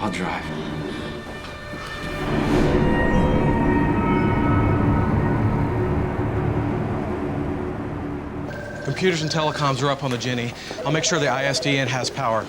I'll drive. Computers and telecoms are up on the Ginny. I'll make sure the ISDN has power.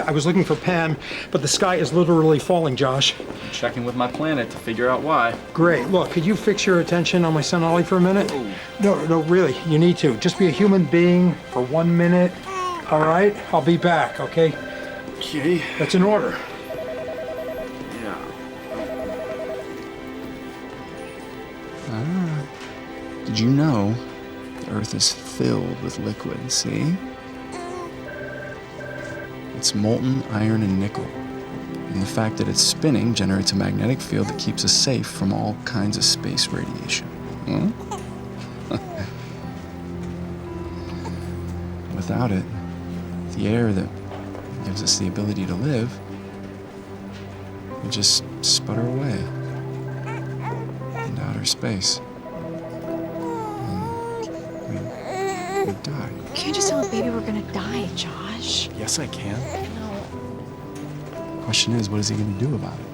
I was looking for Pam, but the sky is literally falling, Josh. I'm checking with my planet to figure out why. Great. Look, could you fix your attention on my son Ollie for a minute? Oh. No, really, you need to. Just be a human being for 1 minute. All right? I'll be back, okay? Okay. That's an order. Yeah. Did you know the Earth is filled with liquid, see? It's molten iron and nickel. And the fact that it's spinning generates a magnetic field that keeps us safe from all kinds of space radiation. Without it, the air that gives us the ability to live would just sputter away into outer space. And we'd die. You can't just tell a baby we're gonna die, Josh. Yes, I can. No. Question is, what is he going to do about it?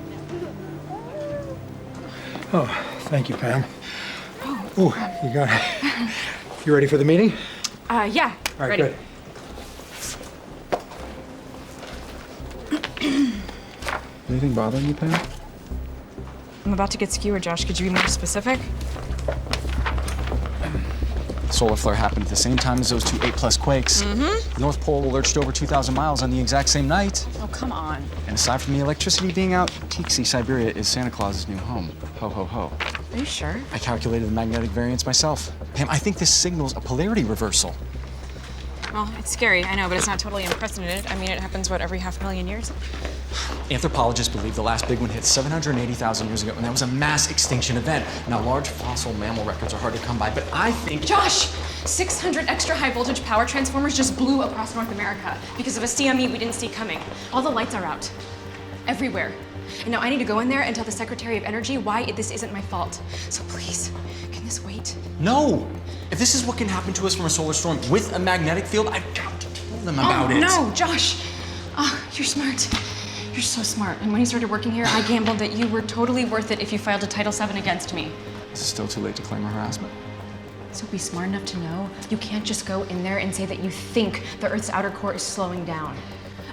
Oh, thank you, Pam. Oh, you got it. You ready for the meeting? Yeah. All right, ready. good. Anything bothering you, Pam? I'm about to get skewered, Josh. Could you be more specific? Solar flare happened at the same time as those two 8+ quakes. The North Pole lurched over 2,000 miles on the exact same night. Oh, come on. And aside from the electricity being out, Tixi, Siberia is Santa Claus's new home. Ho, ho, ho. Are you sure? I calculated the magnetic variance myself. Pam, I think this signals a polarity reversal. Well, it's scary, I know, but it's not totally unprecedented. I mean, it happens, what, every 500,000 years? Anthropologists believe the last big one hit 780,000 years ago, and that was a mass extinction event. Now, large fossil mammal records are hard to come by, but I think... Josh! 600 extra high voltage power transformers just blew across North America because of a CME we didn't see coming. All the lights are out. Everywhere. And now I need to go in there and tell the Secretary of Energy why this isn't my fault. So please, can this wait? No! If this is what can happen to us from a solar storm with a magnetic field, I've got to tell them about it. No, Josh! Oh, you're smart. You're so smart. And when you started working here, I gambled that you were totally worth it if you filed a Title VII against me. Is it still too late to claim harassment? So be smart enough to know you can't just go in there and say that you think the Earth's outer core is slowing down.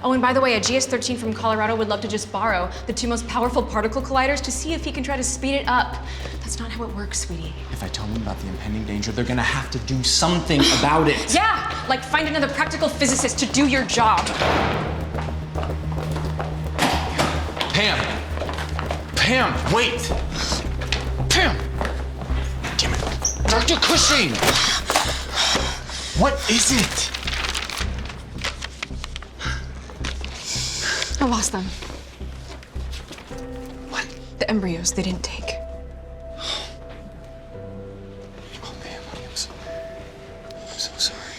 Oh, and by the way, a GS-13 from Colorado would love to just borrow the two most powerful particle colliders to see if he can try to speed it up. That's not how it works, sweetie. If I tell them about the impending danger, they're gonna have to do something about it. Yeah, like find another practical physicist to do your job. Pam! Pam, wait! Pam! Damn it. Dr. Cushing! What is it? I lost them. What? The embryos they didn't take. Oh man, honey, I'm so sorry.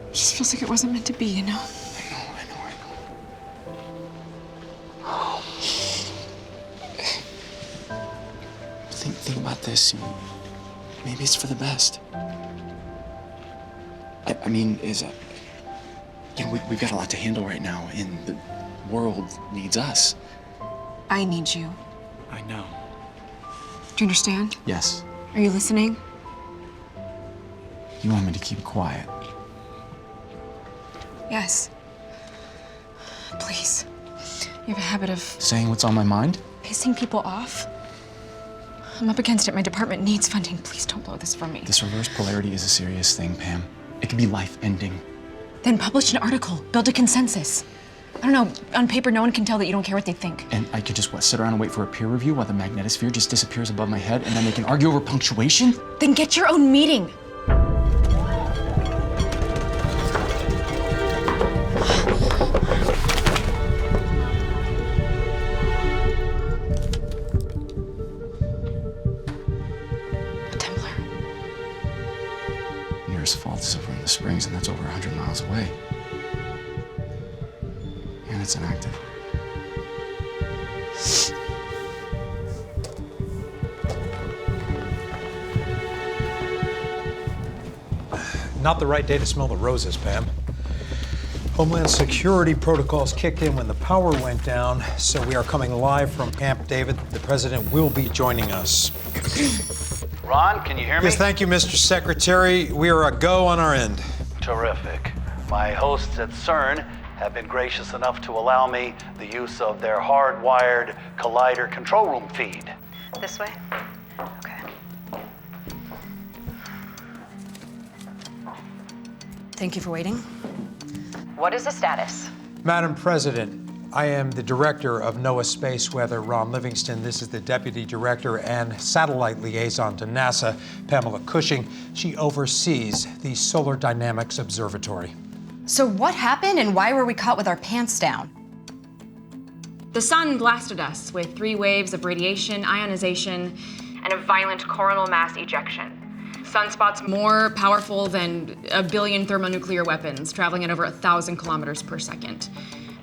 It just feels like it wasn't meant to be, you know? I know. Think about this. Maybe it's for the best. I mean, we've got a lot to handle right now, and the world needs us. I need you. I know. Do you understand? Yes. Are you listening? You want me to keep quiet? Yes. Please. You have a habit of Saying what's on my mind? pissing people off. I'm up against it. My department needs funding. Please don't blow this from me. This reverse polarity is a serious thing, Pam. It could be life-ending. Then publish an article. Build a consensus. I don't know. On paper, no one can tell that you don't care what they think. And I could just, sit around and wait for a peer review while the magnetosphere just disappears above my head, and then they can argue over punctuation? Then get your own meeting. A Templar. Nearest fault is over in the Springs, and that's over 100 miles away. And it's inactive. Not the right day to smell the roses, Pam. Homeland Security protocols kicked in when the power went down, so we are coming live from Camp David. The president will be joining us. Ron, can you hear me? Yes, thank you, Mr. Secretary. We are a go on our end. Terrific. My hosts at CERN have been gracious enough to allow me the use of their hardwired collider control room feed. This way? Okay. Thank you for waiting. What is the status? Madam President, I am the director of NOAA Space Weather, Ron Livingston. This is the deputy director and satellite liaison to NASA, Pamela Cushing. She oversees the Solar Dynamics Observatory. So what happened and why were we caught with our pants down? The sun blasted us with 3 waves of radiation, ionization, and a violent coronal mass ejection. Sunspots more powerful than 1 billion thermonuclear weapons, traveling at over 1,000 kilometers per second.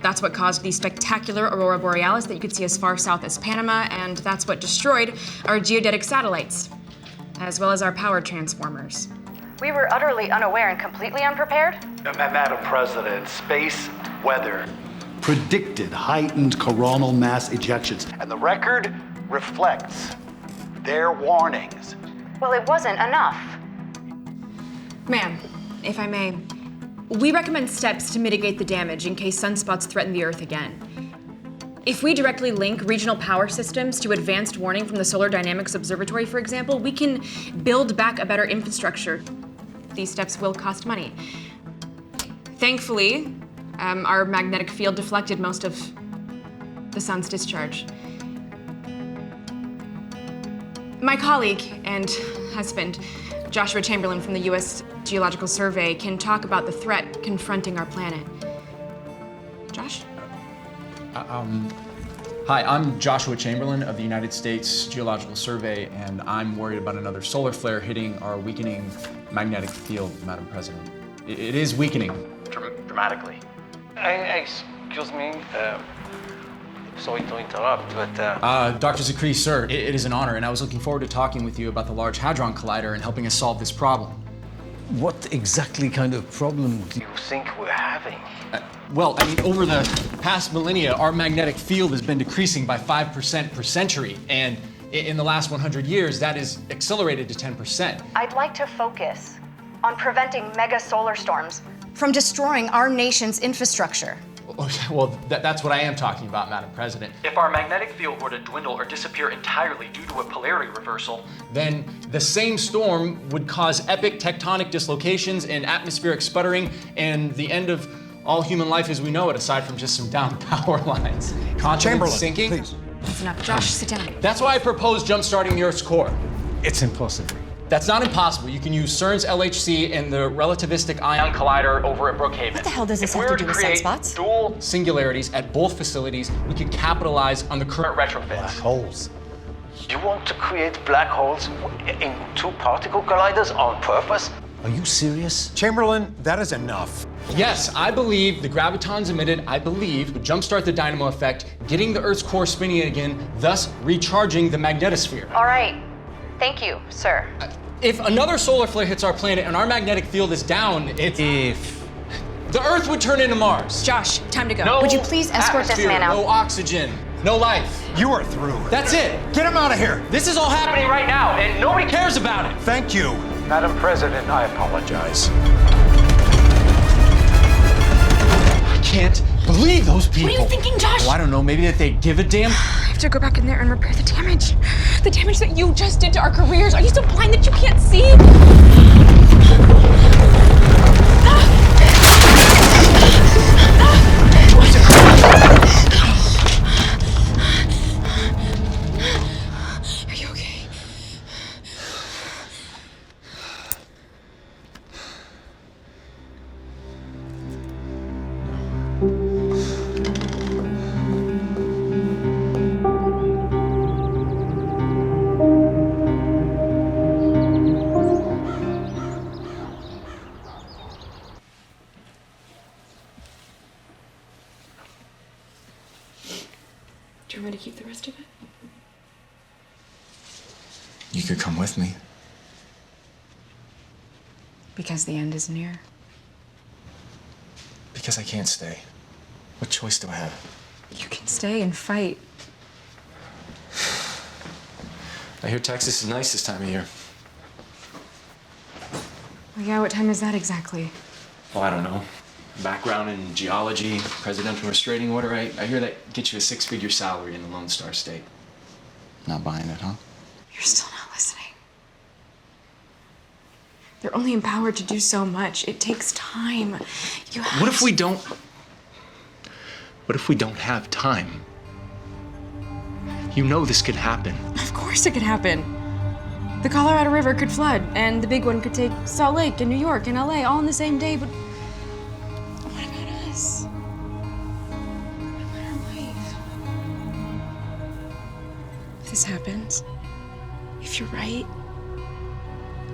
That's what caused the spectacular aurora borealis that you could see as far south as Panama, and that's what destroyed our geodetic satellites, as well as our power transformers. We were utterly unaware and completely unprepared? Madam President, space weather predicted heightened coronal mass ejections, and the record reflects their warnings. Well, it wasn't enough. Ma'am, if I may, we recommend steps to mitigate the damage in case sunspots threaten the Earth again. If we directly link regional power systems to advanced warning from the Solar Dynamics Observatory, for example, we can build back a better infrastructure. These steps will cost money. Thankfully, our magnetic field deflected most of the sun's discharge. My colleague and husband, Joshua Chamberlain from the U.S. Geological Survey, can talk about the threat confronting our planet. Josh? Hi, I'm Joshua Chamberlain of the United States Geological Survey, and I'm worried about another solar flare hitting our weakening magnetic field, Madam President. It is weakening dramatically. Excuse me, sorry to interrupt, but Dr. Zakri, sir, it is an honor, and I was looking forward to talking with you about the Large Hadron Collider and helping us solve this problem. what exactly kind of problem do you think we're having? Well, I mean, over the past millennia, our magnetic field has been decreasing by 5% per century, and in the last 100 years, that is accelerated to 10%. I'd like to focus on preventing mega solar storms from destroying our nation's infrastructure. Well, that's what I am talking about, Madam President. If our magnetic field were to dwindle or disappear entirely due to a polarity reversal, then the same storm would cause epic tectonic dislocations and atmospheric sputtering and the end of all human life as we know it, aside from just some downed power lines. Continents sinking. Please. That's enough. Josh, sit down. That's why I propose jump-starting the Earth's core. It's impossible. That's not impossible. You can use CERN's LHC and the relativistic ion collider over at Brookhaven. What the hell does this have to do with sunspots? Dual singularities at both facilities, we could capitalize on the current retrofits. Black holes. You want to create black holes in two particle colliders on purpose? Are you serious? Chamberlain, that is enough. Yes, I believe the gravitons emitted, would jumpstart the dynamo effect, getting the Earth's core spinning again, thus recharging the magnetosphere. All right. Thank you, sir. If another solar flare hits our planet and our magnetic field is down, the Earth would turn into Mars. Josh, time to go. No Would you please escort this atmosphere, man out? No oxygen, no life. You are through. That's it. Get him out of here. This is all happening right now, and nobody cares about it. Thank you. Madam President, I apologize. I can't believe those people. What are you thinking, Josh? Oh, I don't know. Maybe that they give a damn. I have to go back in there and repair the damage. The damage that you just did to our careers. Are you so blind that you can't see? Are you okay? Do you want me to keep the rest of it? You could come with me. Because the end is near. Because I can't stay. What choice do I have? You can stay and fight. I hear Texas is nice this time of year. Well, yeah, what time is that exactly? Well, I don't know. Background in geology, presidential restraining order. I hear that gets you a 6-figure salary in the Lone Star State. Not buying it, huh? You're still not listening. They're only empowered to do so much. It takes time. You have What if we don't have time? You know this could happen. Of course it could happen. The Colorado River could flood, and the big one could take Salt Lake and New York and LA all in the same day, but what about us? What about our life? If this happens, if you're right,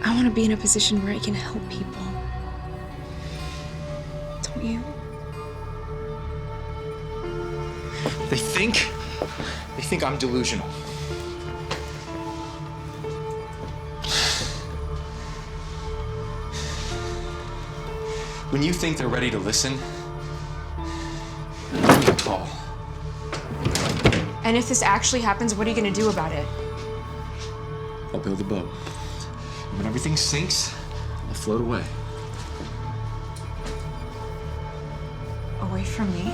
I want to be in a position where I can help people. Don't you? They think I'm delusional. When you think they're ready to listen, you're tall. And if this actually happens, what are you going to do about it? I'll build a boat. When everything sinks, I'll float away. Away from me?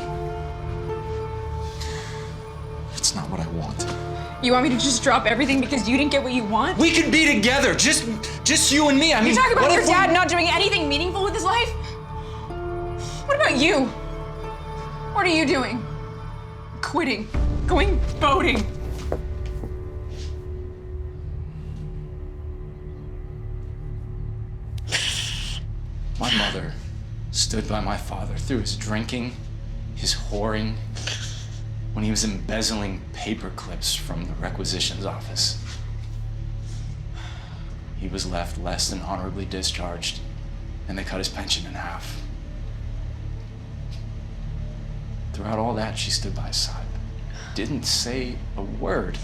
It's not what I want. You want me to just drop everything because you didn't get what you want? We could be together, just you and me. I mean, You talk about what your if dad not doing anything meaningful with his life? What about you? What are you doing? Quitting. Going boating. My mother stood by my father through his drinking, his whoring, when he was embezzling paper clips from the requisitions office. He was left less than honorably discharged, and they cut his pension in half. Throughout all that, she stood by his side, didn't say a word.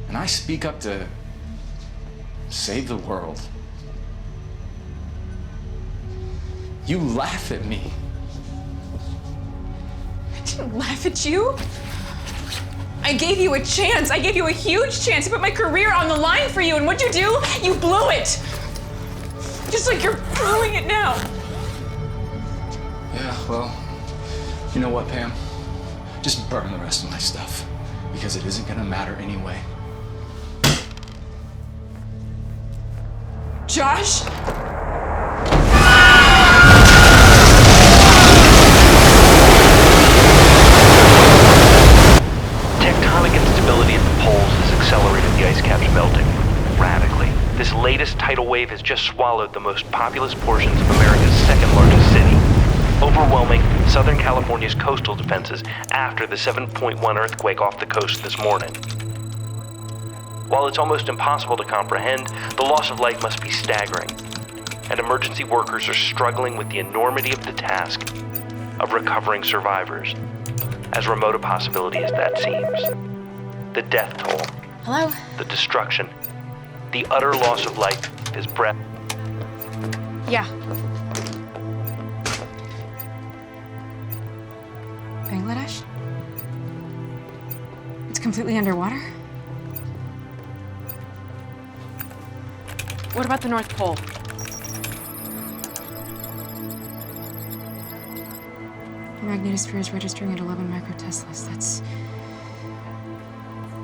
And I speak up to save the world. You laugh at me. I didn't laugh at you. I gave you a chance. I gave you a huge chance to put my career on the line for you, and what'd you do? You blew it. Just like you're blowing it now. Yeah, well, you know what, Pam? Just burn the rest of my stuff, because it isn't gonna matter anyway. Josh? Tectonic instability at the poles has accelerated the ice caps melting radically. This latest tidal wave has just swallowed the most populous portions of America's second largest city, overwhelming Southern California's coastal defenses after the 7.1 earthquake off the coast this morning. While it's almost impossible to comprehend, the loss of life must be staggering, and emergency workers are struggling with the enormity of the task of recovering survivors, as remote a possibility as that seems. The death toll, Hello? the destruction, the utter loss of life is breath. Yeah. Bangladesh? It's completely underwater? What about the North Pole? The magnetosphere is registering at 11 microteslas. That's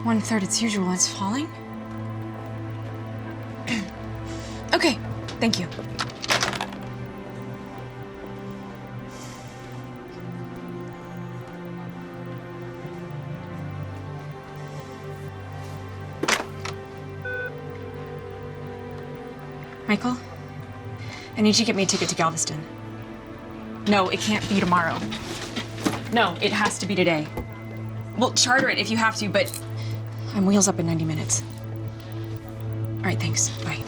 1/3 its usual. It's falling? Okay, thank you. Michael, I need you to get me a ticket to Galveston. No, it can't be tomorrow. No, it has to be today. Well, charter it if you have to, but I'm wheels up in 90 minutes. All right, thanks. Bye.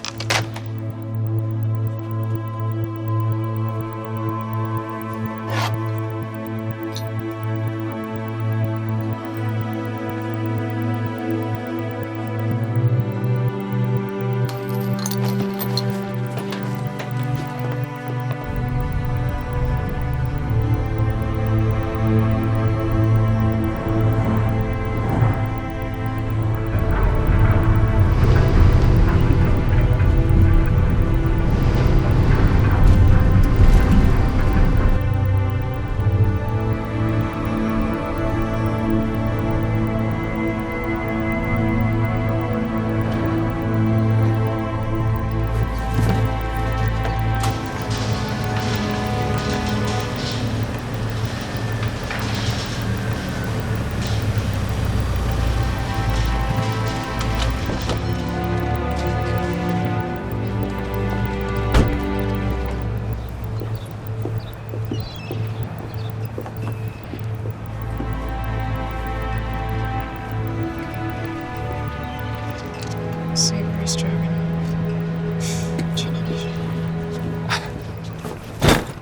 a stroke.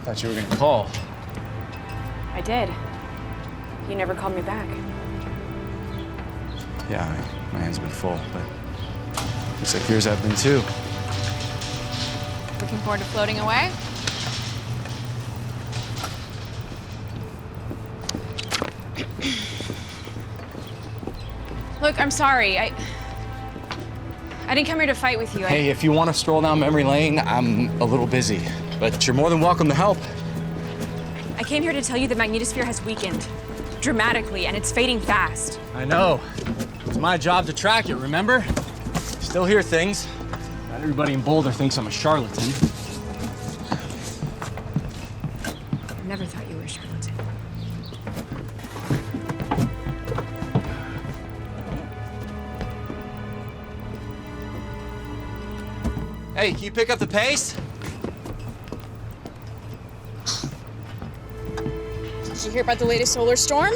Thought you were gonna call. I did. You never called me back. Yeah, my hands have been full, but looks like yours have been too. Looking forward to floating away? Look, I'm sorry. I didn't come here to fight with you. Hey, if you want to stroll down memory lane, I'm a little busy, but you're more than welcome to help. I came here to tell you the magnetosphere has weakened dramatically, and it's fading fast. I know. It's my job to track it, remember? Still hear things. Not everybody in Boulder thinks I'm a charlatan. I never thought you were a charlatan. Hey, can you pick up the pace? Did you hear about the latest solar storm?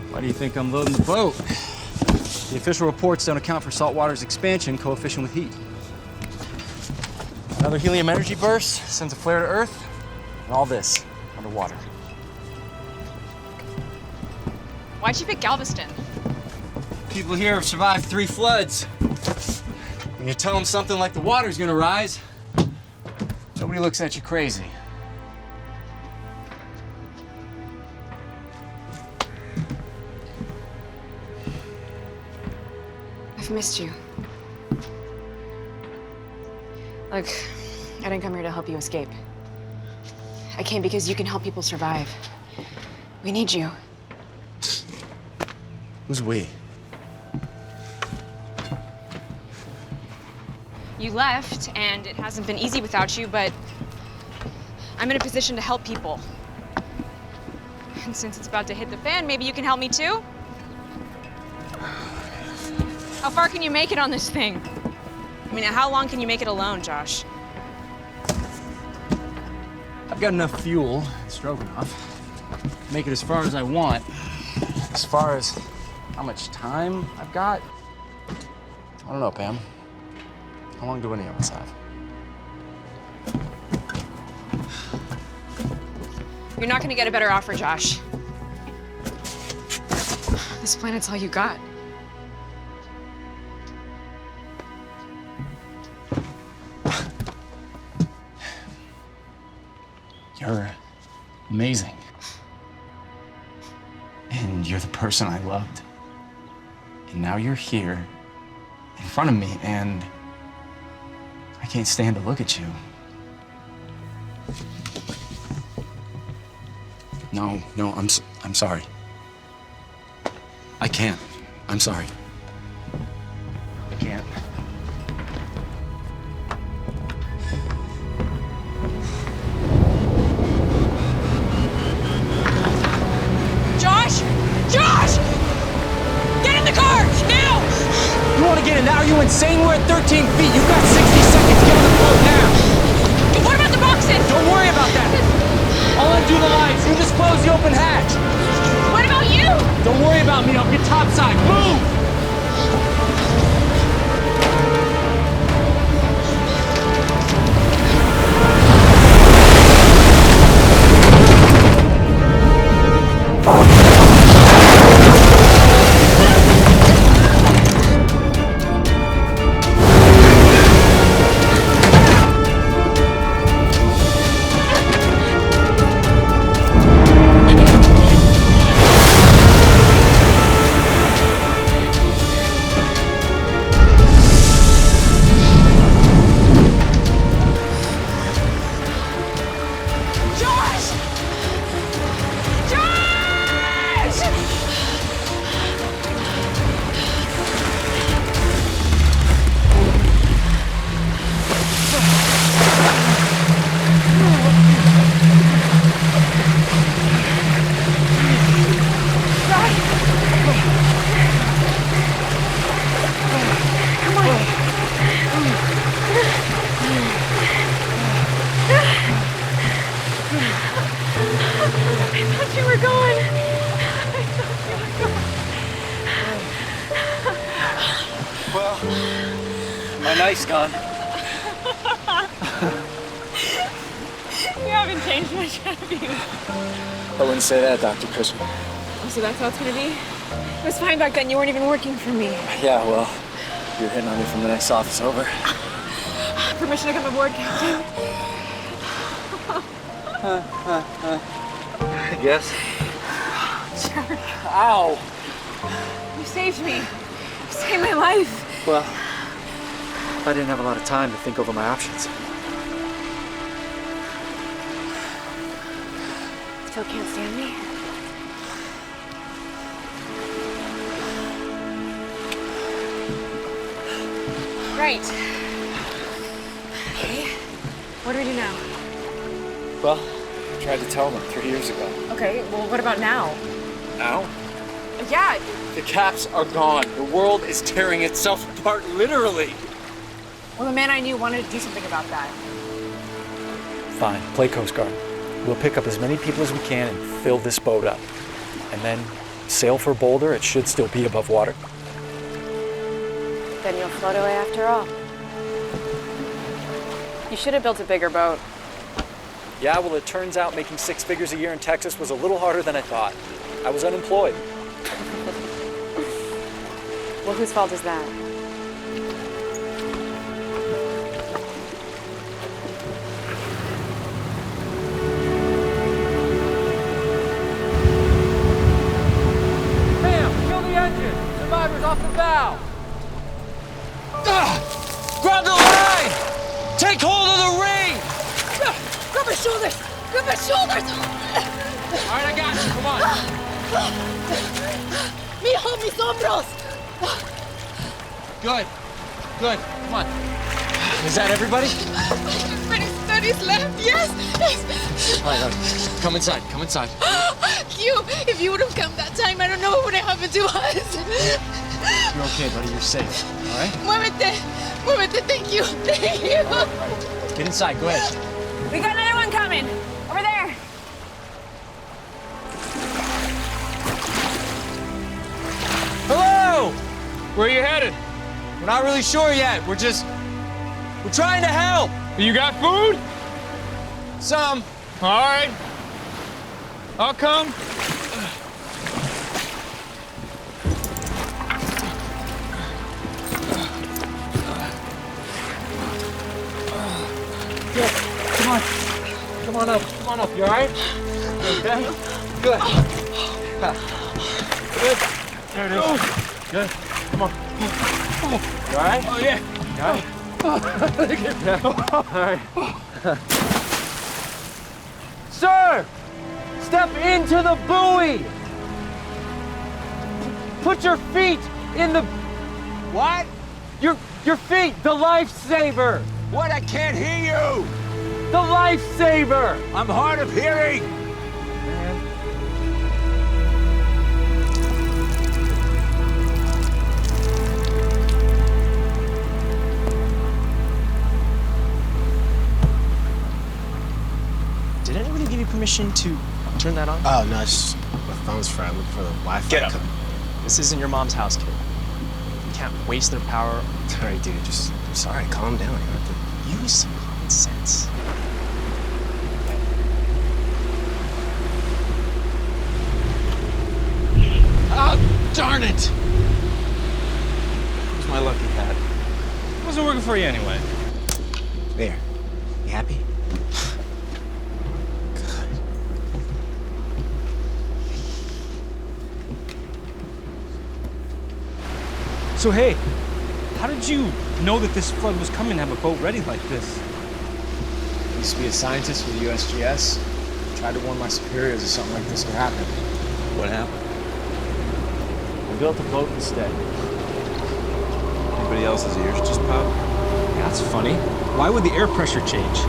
Why do you think I'm loading the boat? The official reports don't account for saltwater's expansion coefficient with heat. Another helium energy burst sends a flare to Earth, and all this underwater. Why'd you pick Galveston? People here have survived 3 floods. When you tell them something like the water's gonna rise, nobody looks at you crazy. I've missed you. Look, I didn't come here to help you escape. I came because you can help people survive. We need you. Who's we? You left, and it hasn't been easy without you, but I'm in a position to help people. And since it's about to hit the fan, maybe you can help me too? How far can you make it on this thing? I mean, how long can you make it alone, Josh? I've got enough fuel, Stroganoff, to make it as far as I want. As far as how much time I've got, I don't know, Pam. How long do any of us have? You're not gonna get a better offer, Josh. This planet's all you got. You're amazing. And you're the person I loved. And now you're here in front of me, and I can't stand to look at you. No, I'm sorry. I can't. I'm sorry. I can't. Josh! Josh! Get in the car! Now! You want to get in now? Are you insane? We're at 13 feet. You've got 60 seconds. Get on the boat now. What about the boxes? Don't worry about that. I'll undo the lights. You just close the open hatch. What about you? Don't worry about me. I'll get topside. Move! nice gun. You haven't changed much, have you? I wouldn't say that, Dr. Cushing. Oh, so that's how it's gonna be? It was fine back then. You weren't even working for me. Yeah, well, you're hitting on me from the next office over. Permission to come aboard, Captain? I guess. Jerk. Ow! You saved me. You saved my life. Well, I didn't have a lot of time to think over my options. Still can't stand me? Right. Okay. What do we do now? Well, I tried to tell them 3 years ago. Okay, well, what about now? Now? Yeah. The caps are gone. The world is tearing itself apart, literally. Well, the man I knew wanted to do something about that. Fine, play Coast Guard. We'll pick up as many people as we can and fill this boat up. And then sail for Boulder. It should still be above water. Then you'll float away after all. You should have built a bigger boat. Yeah, well, it turns out making 6 figures a year in Texas was a little harder than I thought. I was unemployed. Well, whose fault is that? Bam! Kill the engine! Survivors off the bow! Grab the line! Take hold of the ring! Grab my shoulders! Grab my shoulders! All right, I got you. Come on. Mijo, mis hombros! Good. Good. Come on. Is that everybody? Many studies left, yes! Yes! All right, come inside. Come inside. If you would have come that time, I don't know what would have happened to us. You're okay, buddy. You're safe. All right? Muévete! Muévete, thank you! Thank you! Get inside. Go ahead. We got another one coming! Over there! Hello! Where are you headed? We're not really sure yet. We're trying to help. You got food? Some. All right. I'll come. Yeah, come on. Come on up. Come on up. You all right? You okay? Good. Good. There it is. Good. Come on. You all right? Oh, yeah. You all right? Yeah. All right. Sir! Step into the buoy! Put your feet in the... What? Your feet! The lifesaver! What? I can't hear you. The lifesaver! I'm hard of hearing. Did anybody give you permission to turn that on? Oh, no, it's just my phone's friend looking for the Wi-Fi. Get up. This isn't your mom's house, kid. You can't waste their power. All right, dude, I'm sorry, calm down. You have to... Use some common sense. Oh, darn it. Where's my lucky hat? Wasn't working for you anyway. There. You happy? So, hey, how did you know that this flood was coming to have a boat ready like this? I used to be a scientist for the USGS. Tried to warn my superiors if something like this could happen. What happened? I built a boat instead. Anybody else's ears just popped? That's funny. Why would the air pressure change?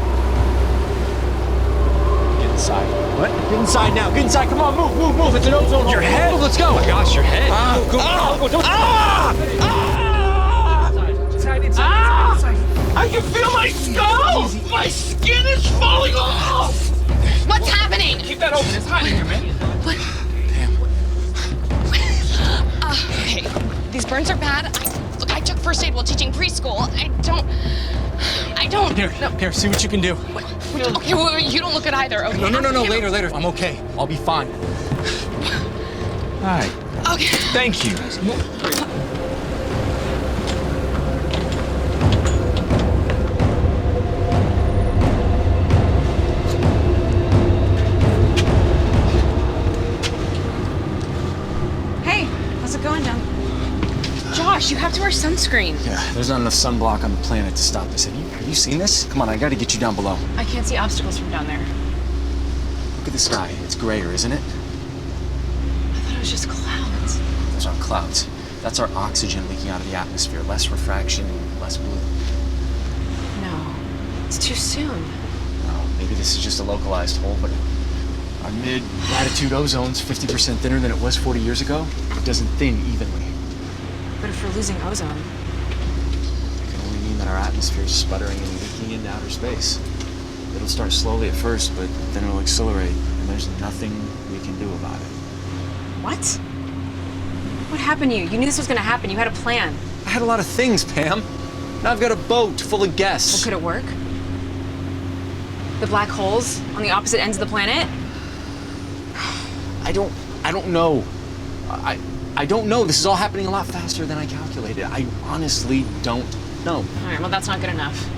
Get inside. What? Get inside now. Get inside. Come on, move. It's an ozone hole. Your head! Move, let's go. Oh my gosh, your head! I can feel my skull! My skin is falling off! What's happening? Keep that open. It's hot in here, man. Okay, these burns are bad. Look, I took first aid while teaching preschool. I don't. Here, see what you can do. Okay, well, you don't look good either, okay? No, later. I'm okay. I'll be fine. All right. Okay. Thank you. Hey, how's it going, John? Josh, you have to wear sunscreen. Yeah, there's not enough sunblock on the planet to stop this. Have you seen this? Come on, I gotta get you down below. I can't see obstacles from down there. Look at the sky. It's grayer, isn't it? I thought it was just clouds. Those aren't clouds. That's our oxygen leaking out of the atmosphere. Less refraction, less blue. No, it's too soon. No, maybe this is just a localized hole, but our mid-latitude ozone's 50% thinner than it was 40 years ago. It doesn't thin evenly. But if we're losing ozone, It can only mean that our atmosphere is sputtering and leaking into outer space. It'll start slowly at first, but then it'll accelerate, and there's nothing we can do about it. what? What happened to you? You knew this was gonna happen. You had a plan. I had a lot of things, Pam. Now I've got a boat full of guests. Well, could it work? The black holes on the opposite ends of the planet? I don't know. I don't know. This is all happening a lot faster than I calculated. I honestly don't know. All right, well, that's not good enough.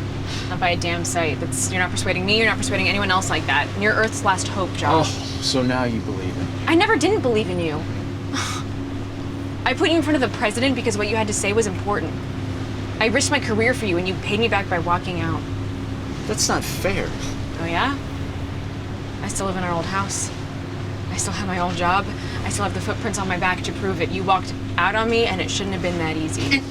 Not by a damn sight. You're not persuading me, you're not persuading anyone else like that. You're Earth's last hope, Josh. Oh, so now you believe it. I never didn't believe in you. I put you in front of the president because what you had to say was important. I risked my career for you and you paid me back by walking out. That's not fair. Oh yeah? I still live in our old house. I still have my old job. I still have the footprints on my back to prove it. You walked out on me and it shouldn't have been that easy.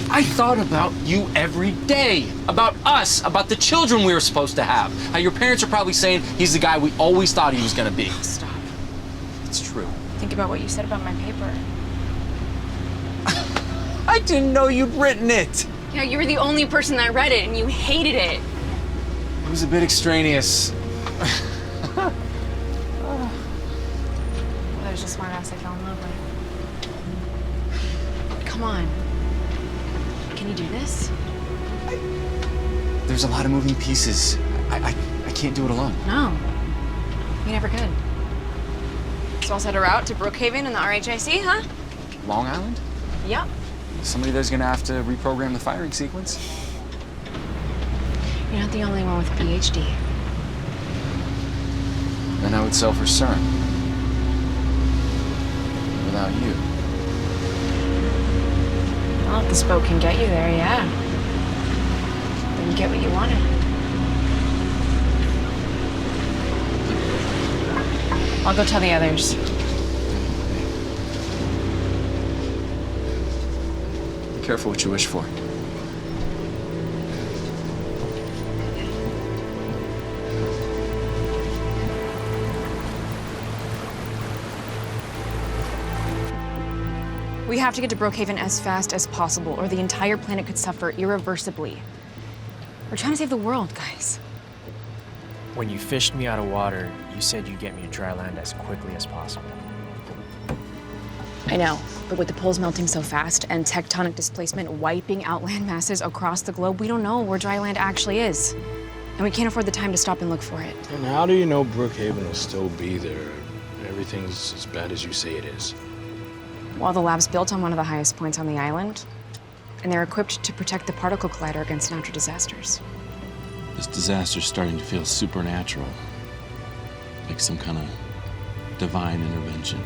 I thought about you every day. About us, about the children we were supposed to have. How your parents are probably saying he's the guy we always thought he was gonna be. Stop. It's true. Think about what you said about my paper. I didn't know you'd written it. You know, you were the only person that read it and you hated it. It was a bit extraneous. There's a smart ass I fell in love with. Come on. Can you do this? There's a lot of moving pieces. I can't do it alone. No. You never could. So I'll set a route to Brookhaven and the RHIC, huh? Long Island? Yep. Somebody there's gonna have to reprogram the firing sequence. You're not the only one with a PhD. Then I would sail for CERN. Without you. Well, if this boat can get you there, yeah. Then you get what you wanted. I'll go tell the others. Be careful what you wish for. We have to get to Brookhaven as fast as possible, or the entire planet could suffer irreversibly. We're trying to save the world, guys. When you fished me out of water, you said you'd get me to dry land as quickly as possible. I know, but with the poles melting so fast and tectonic displacement wiping out land masses across the globe, we don't know where dry land actually is. And we can't afford the time to stop and look for it. And how do you know Brookhaven will still be there? Everything's as bad as you say it is. Well, the lab's built on one of the highest points on the island, and they're equipped to protect the particle collider against natural disasters. This disaster's starting to feel supernatural, like some kind of divine intervention.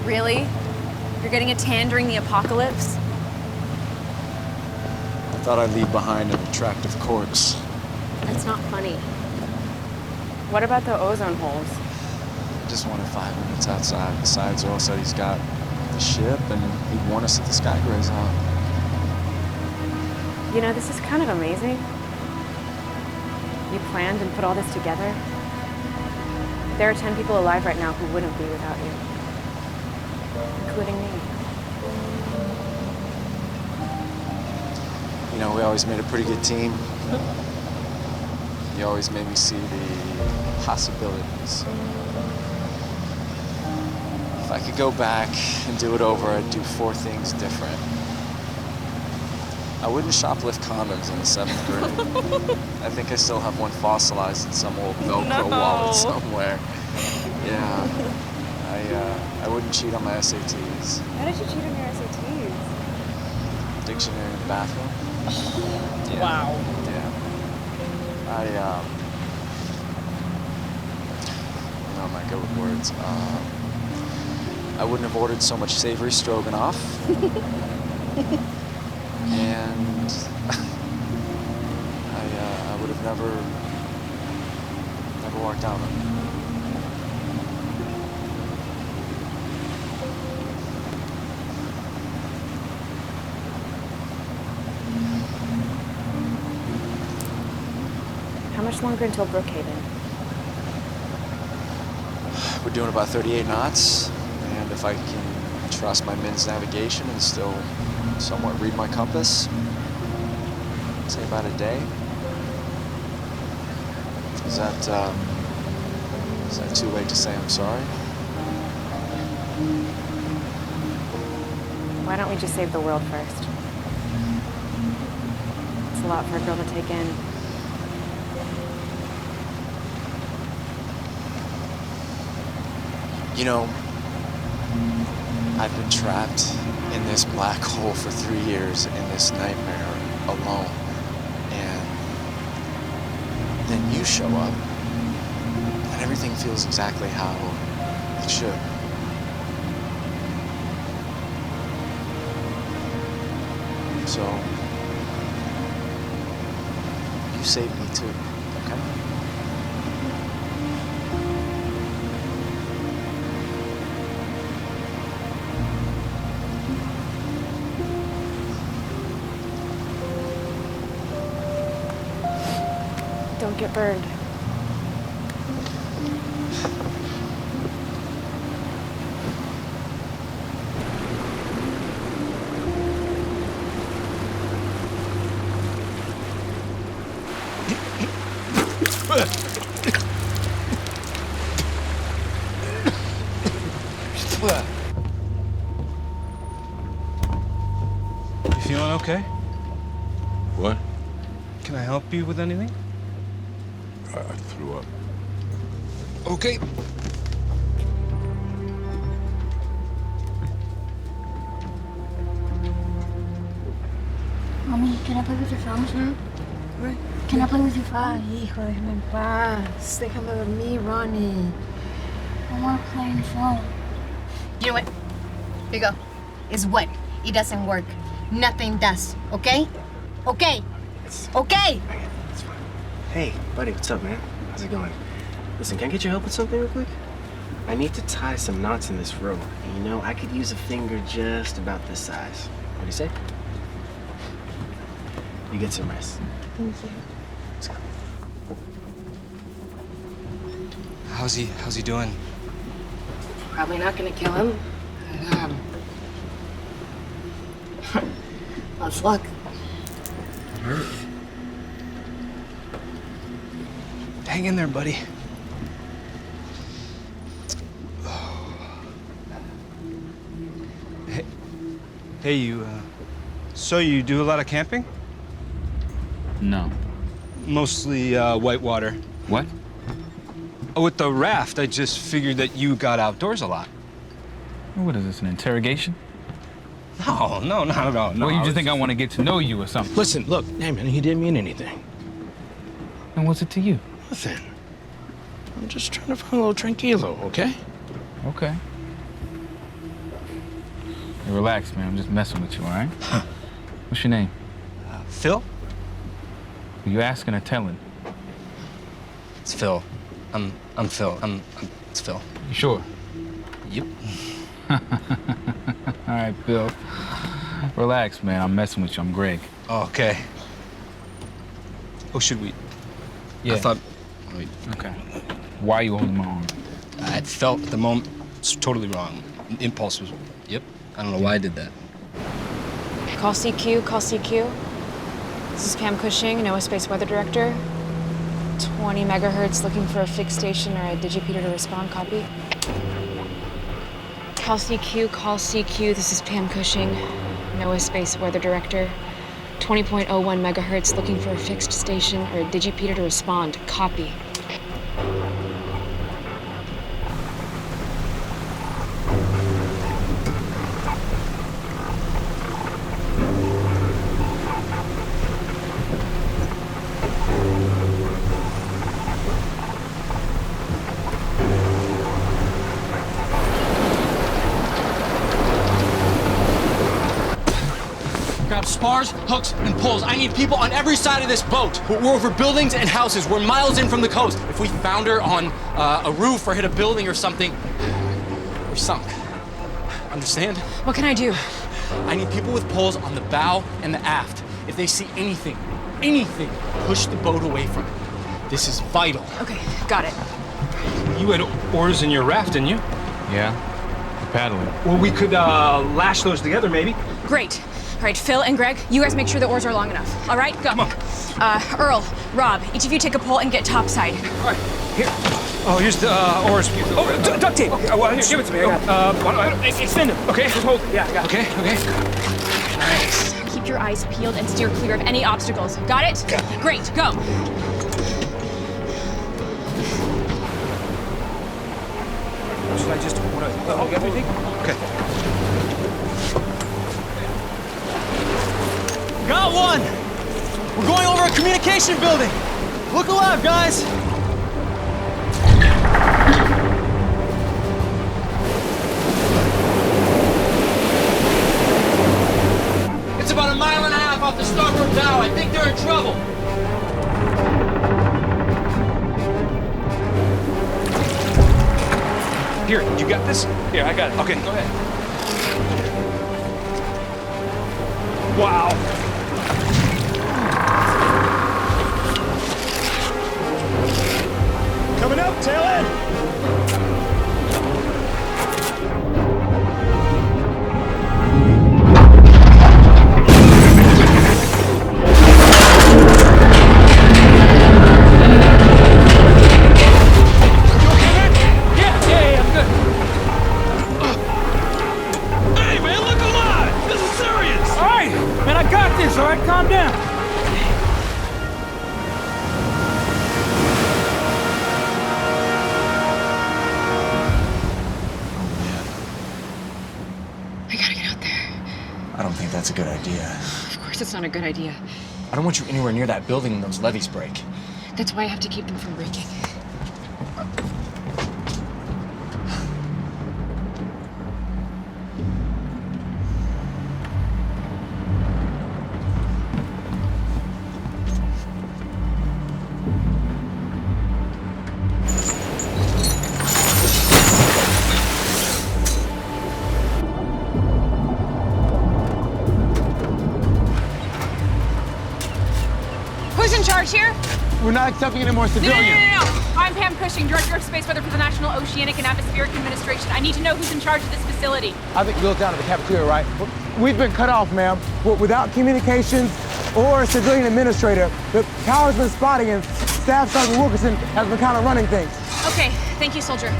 Really? You're getting a tan during the apocalypse? I thought I'd leave behind an attractive corpse. That's not funny. What about the ozone holes? I just wanted 5 minutes outside. Besides, Earl said he's got the ship and he'd warn us if the sky grays out. You know, this is kind of amazing. You planned and put all this together. There are 10 people alive right now who wouldn't be without you, including me. You know, we always made a pretty good team. You always made me see the possibilities. If I could go back and do it over, I'd do 4 things different. I wouldn't shoplift condoms in the 7th grade. I think I still have one fossilized in some old Velcro wallet somewhere. Yeah. I wouldn't cheat on my SATs. How did you cheat on your SATs? Dictionary in the bathroom. Yeah. Wow. Yeah. You know, I'm not good with words. I wouldn't have ordered so much savory stroganoff. And I would have never walked out on it. How much longer until Brookhaven? We're doing about 38 knots, and if I can trust my men's navigation and still somewhat read my compass, I'd say about a day. Is that too late to say I'm sorry? Why don't we just save the world first? It's a lot for a girl to take in. You know, I've been trapped in this black hole for 3 years in this nightmare alone. And then you show up, and everything feels exactly how it should. So, you saved me too, okay? Don't get burned. You feeling okay? What? Can I help you with anything? I threw up. Okay. Mommy, can I play with your phone? Can I play with your phone? Hijo, déjame en paz. Déjame dormir, Ronnie. I want to play on your phone. You know what? Here you go. It's wet. It doesn't work. Nothing does. Okay? Okay? Okay? It's fine. Hey, buddy, what's up, man? How's it going? Listen, can I get your help with something real quick? I need to tie some knots in this rope. And you know, I could use a finger just about this size. What do you say? You get some rest. Thank you. Let's go. How's he doing? Probably not gonna kill him. But, let's look. Hang in there, buddy. Hey, so you do a lot of camping? No. Mostly whitewater. What? With the raft, I just figured that you got outdoors a lot. What is this, an interrogation? No, not at all. No, Well, you just think I want to get to know you or something. Listen, look, hey man, he didn't mean anything. And what's it to you? Nothing. I'm just trying to find a little tranquilo, okay? Okay. Hey, relax, man. I'm just messing with you, all right? What's your name? Phil? Are you asking or telling? It's Phil. I'm Phil. It's Phil. You sure? Yep. All right, Bill. Relax, man. I'm messing with you. I'm Greg. Oh, okay. Oh, should we? Yeah. I thought. Wait. Okay. Why are you holding my arm? I felt at the moment it's totally wrong. Impulse was, yep. I don't know why I did that. Call CQ, call CQ. This is Pam Cushing, NOAA Space Weather Director. 20 megahertz, looking for a fixed station or a digipeater to respond, copy. Call CQ, call CQ. This is Pam Cushing, NOAA Space Weather Director. 20.01 megahertz, looking for a fixed station or a digipeater to respond, copy. Grab spars, hooks, and poles. I need people on every side of this boat. We're over buildings and houses. We're miles in from the coast. If we founder on a roof or hit a building or something, we're sunk. Understand? What can I do? I need people with poles on the bow and the aft. If they see anything, push the boat away from it. This is vital. Okay, got it. You had oars in your raft, didn't you? Yeah, paddling. Well, we could lash those together, maybe. Great. All right, Phil and Greg, you guys make sure the oars are long enough. All right, go. Come on. Earl, Rob, each of you take a pole and get topside. All right, here. Oh, here's the oars. Oh, duct tape. Okay. Well, here, give it to me. I got it. Extend it. Okay, just hold it. Yeah, I got it. Okay. Nice. Keep your eyes peeled and steer clear of any obstacles. Got it? Got it. Great, go. Should I just hold everything? Okay. Got one! We're going over a communication building! Look alive, guys! It's about 1.5 miles off the starboard bow. I think they're in trouble. Here, you got this? Here, I got it. Okay, go ahead. Wow. Coming up, tail end. Yeah, I'm good. Hey, man, look alive! This is serious! All right, man, I got this, all right? Calm down. I gotta get out there. I don't think that's a good idea. Of course it's not a good idea. I don't want you anywhere near that building when those levees break. That's why I have to keep them from breaking. Who's in charge here? We're not accepting any more civilians. No. I'm Pam Cushing, Director of Space Weather for the National Oceanic and Atmospheric Administration. I need to know who's in charge of this facility. I think Bill's down at the cafeteria, right? We've been cut off, ma'am. Without communications or a civilian administrator. The tower's been spotting and Staff Sergeant Wilkerson has been kind of running things. Okay, thank you, soldier.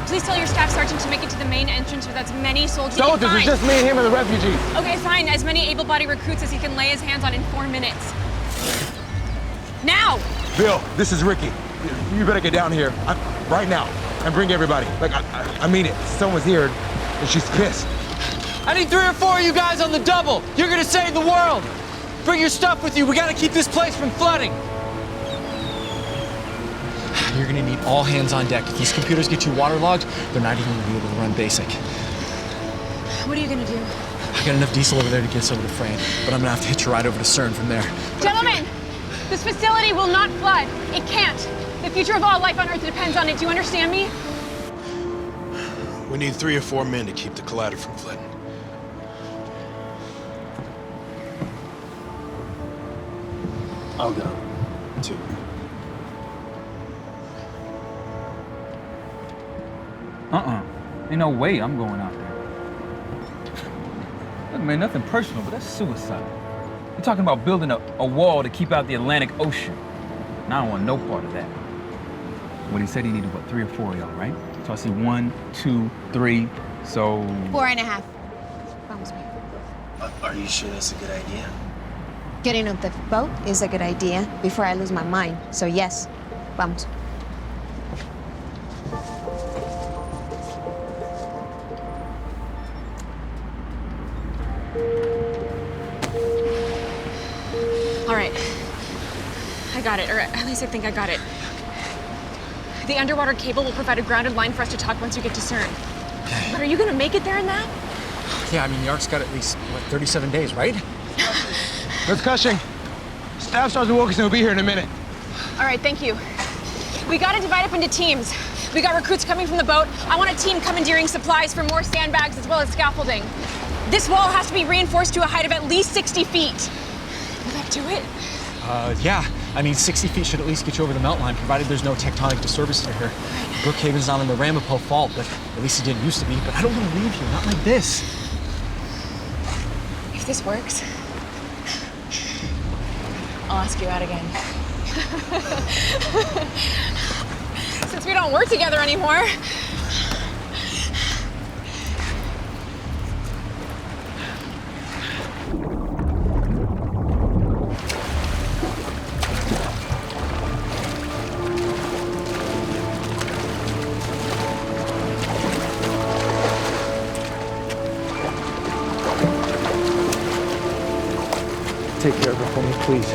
Please tell your staff sergeant to make it to the main entrance with as many soldiers. Soldiers, it's just me and him and the refugees. Okay, fine. As many able-bodied recruits as he can lay his hands on in 4 minutes. Now! Bill, this is Ricky. You better get down here right now and bring everybody. Like, I mean it. Someone's here and she's pissed. I need 3 or 4 of you guys on the double. You're gonna save the world. Bring your stuff with you. We gotta keep this place from flooding. You're gonna need all hands on deck. If these computers get you waterlogged, they're not even gonna be able to run basic. What are you gonna do? I got enough diesel over there to get us over to Frame, but I'm gonna have to hitch a ride over to CERN from there. Gentlemen, this facility will not flood. It can't. The future of all life on Earth depends on it. Do you understand me? We need 3 or 4 men to keep the collider from flooding. I'll go. 2. Ain't no way I'm going out there. Look, man, nothing personal, but that's suicide. You're talking about building a wall to keep out the Atlantic Ocean. And I don't want no part of that. What he said he needed, what, 3 or 4 of y'all, right? So I see 1, 2, 3, so... 4.5. Vamos, mijo. Are you sure that's a good idea? Getting off the boat is a good idea before I lose my mind. So yes, vamos. All right. I got it, or at least I think I got it. The underwater cable will provide a grounded line for us to talk once you get to CERN. But are you gonna make it there in that? Yeah, I mean, the Ark's got at least, what, 37 days, right? Miss Cushing, Staff Sergeant Wilkinson will be here in a minute. All right, thank you. We gotta divide up into teams. We got recruits coming from the boat. I want a team commandeering supplies for more sandbags as well as scaffolding. This wall has to be reinforced to a height of at least 60 feet. Will that do it? Yeah. I mean, 60 feet should at least get you over the melt line, provided there's no tectonic disturbances here. Brookhaven's not on the Ramapo Fault, but at least it didn't used to be. But I don't want to leave here, not like this. If this works, I'll ask you out again. Since we don't work together anymore. Take care of her for me, please.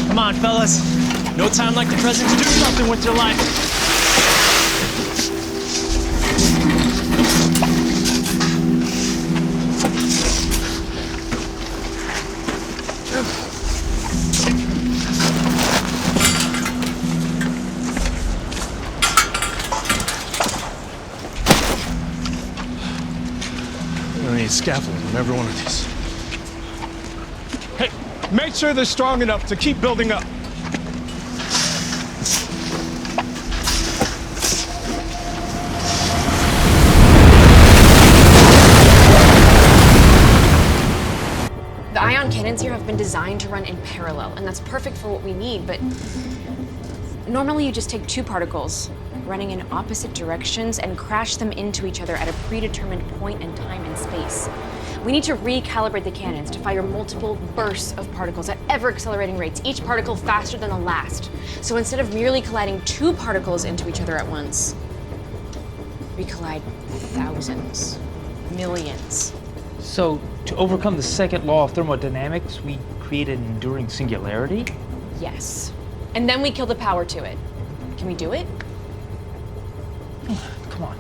Come on, fellas. No time like the present to do something with your life. I need scaffolding on every one of these. Hey, make sure they're strong enough to keep building up. The ion cannons here have been designed to run in parallel, and that's perfect for what we need, but normally you just take 2 particles, running in opposite directions, and crash them into each other at a predetermined point in time and space. We need to recalibrate the cannons to fire multiple bursts of particles at ever-accelerating rates, each particle faster than the last. So instead of merely colliding 2 particles into each other at once, we collide thousands, millions. So, to overcome the second law of thermodynamics, we create an enduring singularity? Yes. And then we kill the power to it. Can we do it? Come on.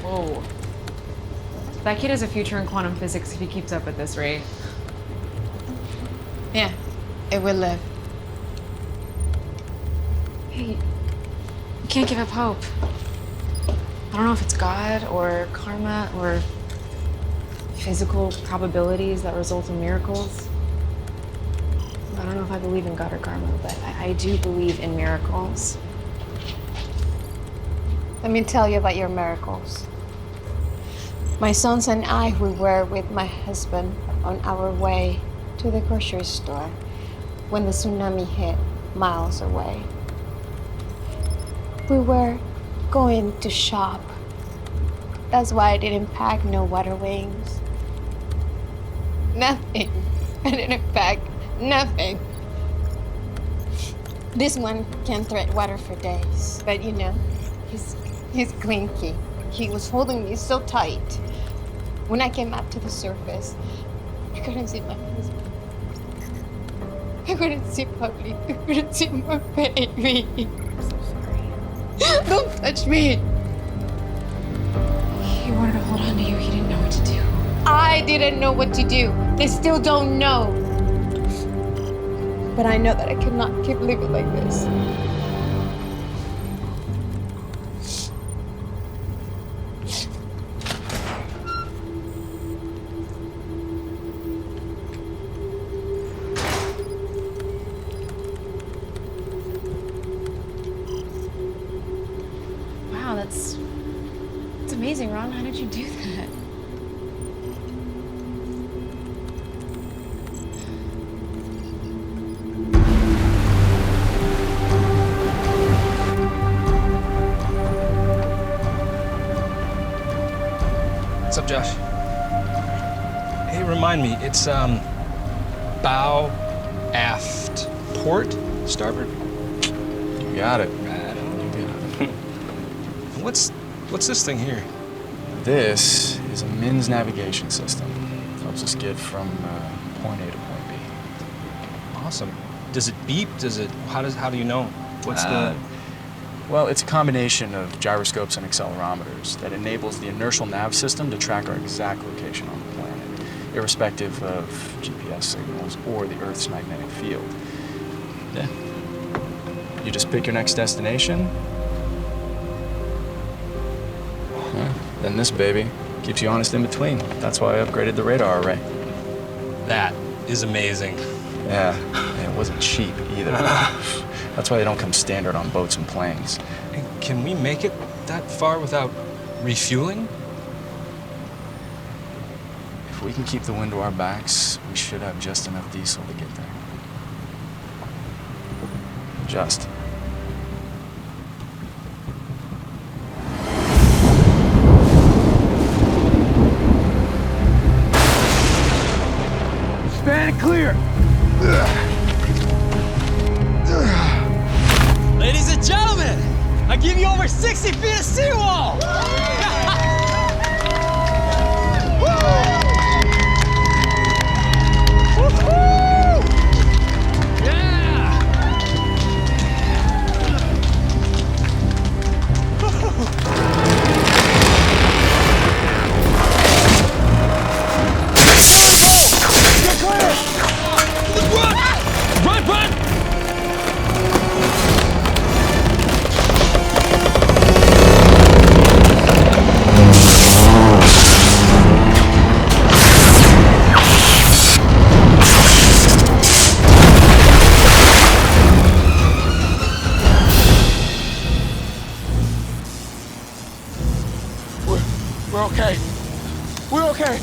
Whoa. That kid has a future in quantum physics if he keeps up at this rate. Yeah, it will live. Hey, you can't give up hope. I don't know if it's God or karma or physical probabilities that result in miracles. I don't know if I believe in God or karma, but I do believe in miracles. Let me tell you about your miracles. My sons and I, we were with my husband on our way to the grocery store when the tsunami hit miles away. We were going to shop. That's why I didn't pack no water wings. Nothing. I didn't pack nothing. This one can thread water for days, but you know, he's clinky. He was holding me so tight. When I came up to the surface, I couldn't see my husband. I couldn't see Puppy. I couldn't see my baby. I'm so sorry. Don't touch me. He wanted to hold on to you. He didn't know what to do. I didn't know what to do. I still don't know. But I know that I cannot keep living like this. Wow, that's amazing, Ron. How did you do that? What's up, Josh? Hey, remind me, it's bow, aft, port, starboard? You got it, man. You got it. What's this thing here? This is a MINS navigation system. Helps us get from point A to point B. Awesome. Does it beep? How do you know? What's Well, it's a combination of gyroscopes and accelerometers that enables the inertial nav system to track our exact location on the planet, irrespective of GPS signals or the Earth's magnetic field. Yeah. You just pick your next destination. Then this baby keeps you honest in between. That's why I upgraded the radar array. That is amazing. Yeah, and it wasn't cheap either. That's why they don't come standard on boats and planes. And can we make it that far without refueling? If we can keep the wind to our backs, we should have just enough diesel to get there. Just. Stand clear. Ladies and gentlemen, I give you over 60 feet of seawall! We're okay. We're okay.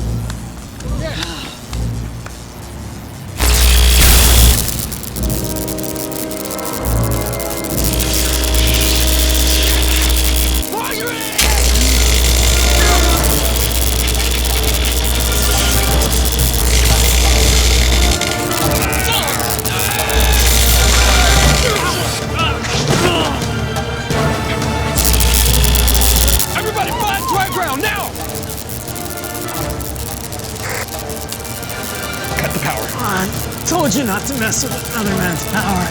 Everybody find dry ground now! Cut the power. I told you not to mess with another man's power.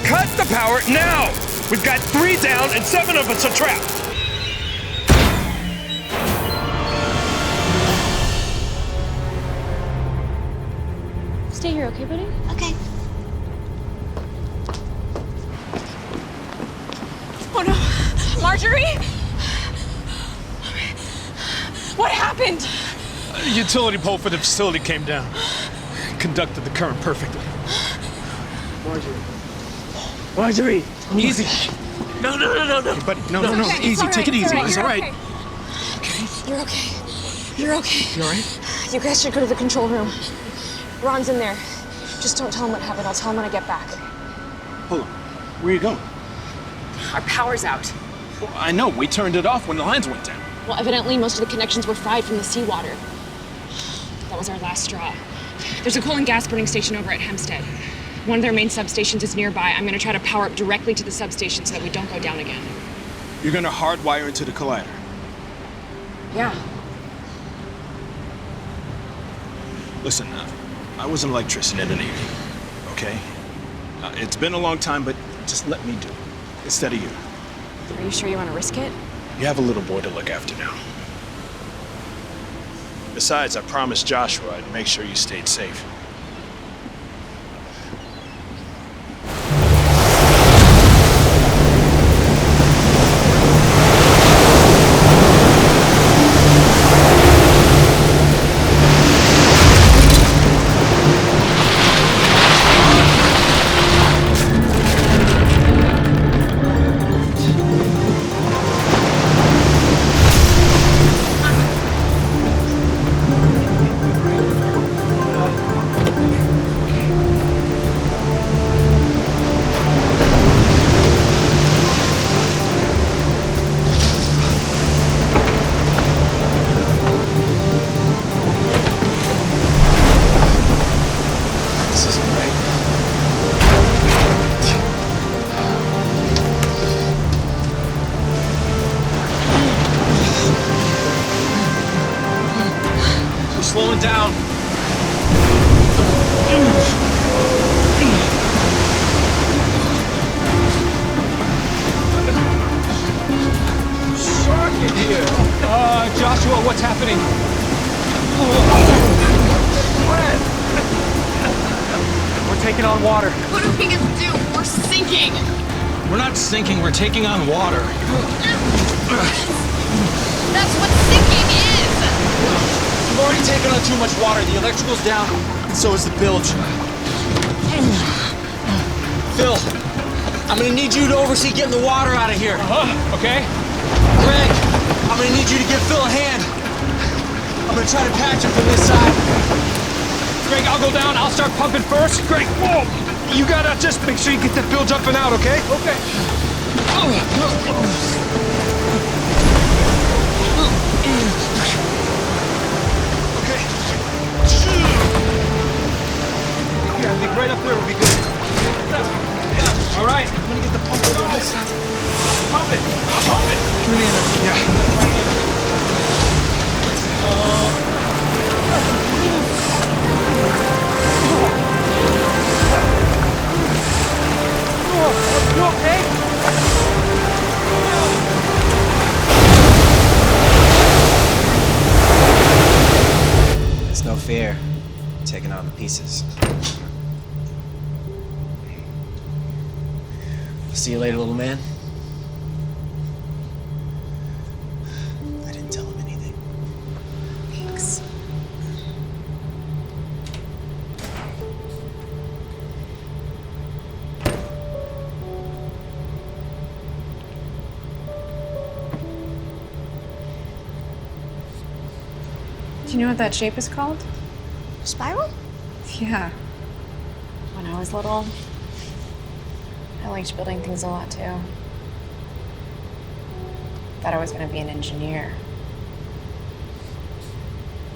Cut the power now! We've got 3 down and 7 of us are trapped. Stay here, okay, buddy? Okay. Oh no! Marjorie! What happened? The utility pole for the facility came down. Conducted the current perfectly. Marjorie! Easy. No. Hey, buddy, no. Okay, Easy. Take it easy. It's It's all right. Okay. You're okay. You're okay. You all right? You guys should go to the control room. Ron's in there. Just don't tell him what happened. I'll tell him when I get back. Hold on. Where are you going? Our power's out. Well, I know. We turned it off when the lines went down. Well, evidently most of the connections were fried from the seawater. That was our last straw. There's a coal and gas burning station over at Hempstead. One of their main substations is nearby. I'm gonna try to power up directly to the substation so that we don't go down again. You're gonna hardwire into the collider. Yeah. Listen, I was an electrician in the Navy, okay? It's been a long time, but just let me do it instead of you. Are you sure you want to risk it? You have a little boy to look after now. Besides, I promised Joshua I'd make sure you stayed safe. Slowing down. Shark in here. Joshua, what's happening? We're taking on water. What are we gonna do? We're sinking. We're not sinking, we're taking on water. That's what sinking is. We've already taken on too much water. The electrical's down, and so is the bilge. Phil, I'm gonna need you to oversee getting the water out of here. Okay. Greg, I'm gonna need you to give Phil a hand. I'm gonna try to patch him from this side. Greg, I'll go down. I'll start pumping first. Greg, whoa! You gotta just make sure you get that bilge up and out, okay? Okay. Yeah, I think right up there will be good. All right, I'm gonna get the pump on this side. Pump it! Pump it! You okay? It's no fear. Taking on the pieces. See you later, little man. I didn't tell him anything. Thanks. Do you know what that shape is called? Spiral? Yeah. When I was little, I liked building things a lot too. Thought I was gonna be an engineer.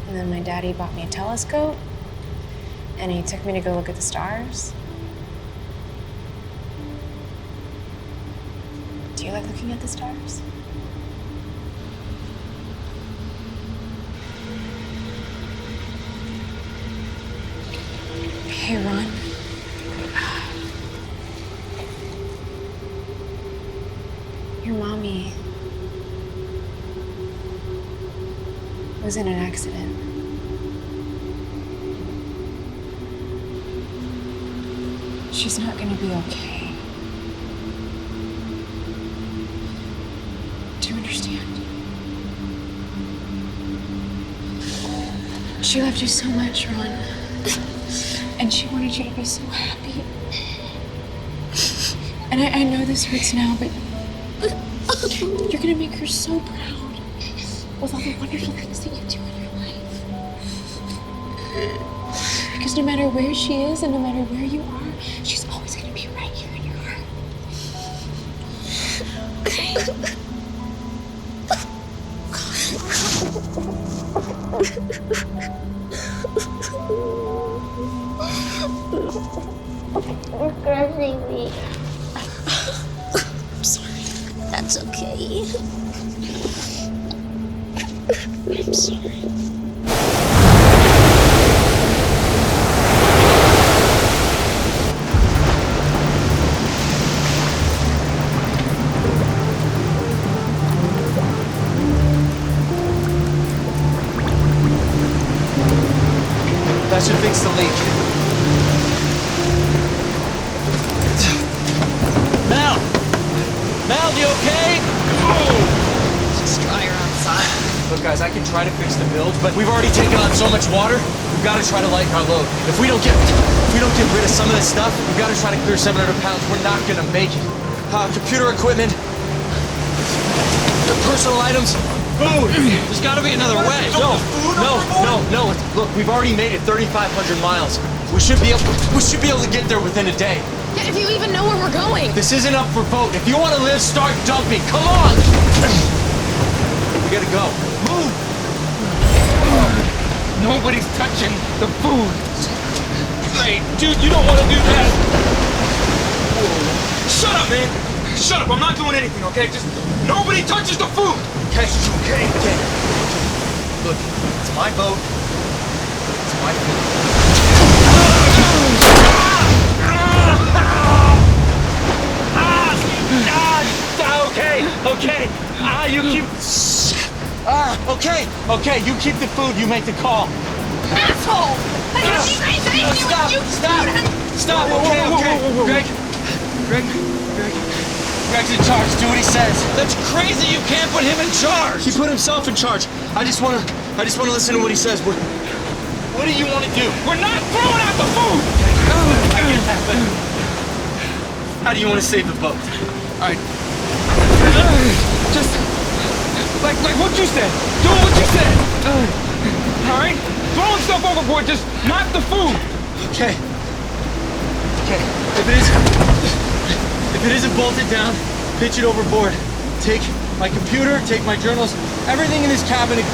And then my daddy bought me a telescope, and he took me to go look at the stars. Do you like looking at the stars? Hey, Ron. Your mommy was in an accident. She's not gonna be okay. Do you understand? She loved you so much, Ron. And she wanted you to be so happy. And I know this hurts now, but you're gonna make her so proud with all the wonderful things that you do in your life. Because no matter where she is and no matter where you are, she's always gonna be right here in your heart. You're crushing me. I'm sorry. That's okay. I'm sorry. That should fix the leak. Mel! Mel, you okay? Just drier outside. Look, guys, I can try to fix the build, but we've already taken on so much water. We've got to try to lighten our load. If we don't get rid of some of this stuff, we've got to try to clear 700 pounds. We're not gonna make it. Computer equipment, personal items, food. There's got to be another way. No. Look, we've already made it 3,500 miles. We should be able to get there within a day. Yeah, if you even know where we're going. This isn't up for vote. If you want to live, start dumping. Come on. We gotta go. Move. Nobody's touching the food. Hey, dude, you don't want to do that. Shut up, man. Shut up. I'm not doing anything, okay? Just nobody touches the food. Okay. Look, it's my boat. It's my food. Okay. You keep... Okay, you keep the food, you make the call. Asshole! I didn't say anything! Stop, okay. Greg's in charge, do what he says. That's crazy, you can't put him in charge! He put himself in charge. I just wanna listen to what he says. What do you want to do? We're not throwing out the food! I get that, but... How do you want to save the boat? All right. Just like what you said. Do what you said. All right. Throwing stuff overboard. Just not the food. Okay. If it isn't bolted down, pitch it overboard. Take my computer. Take my journals. Everything in this cabin. It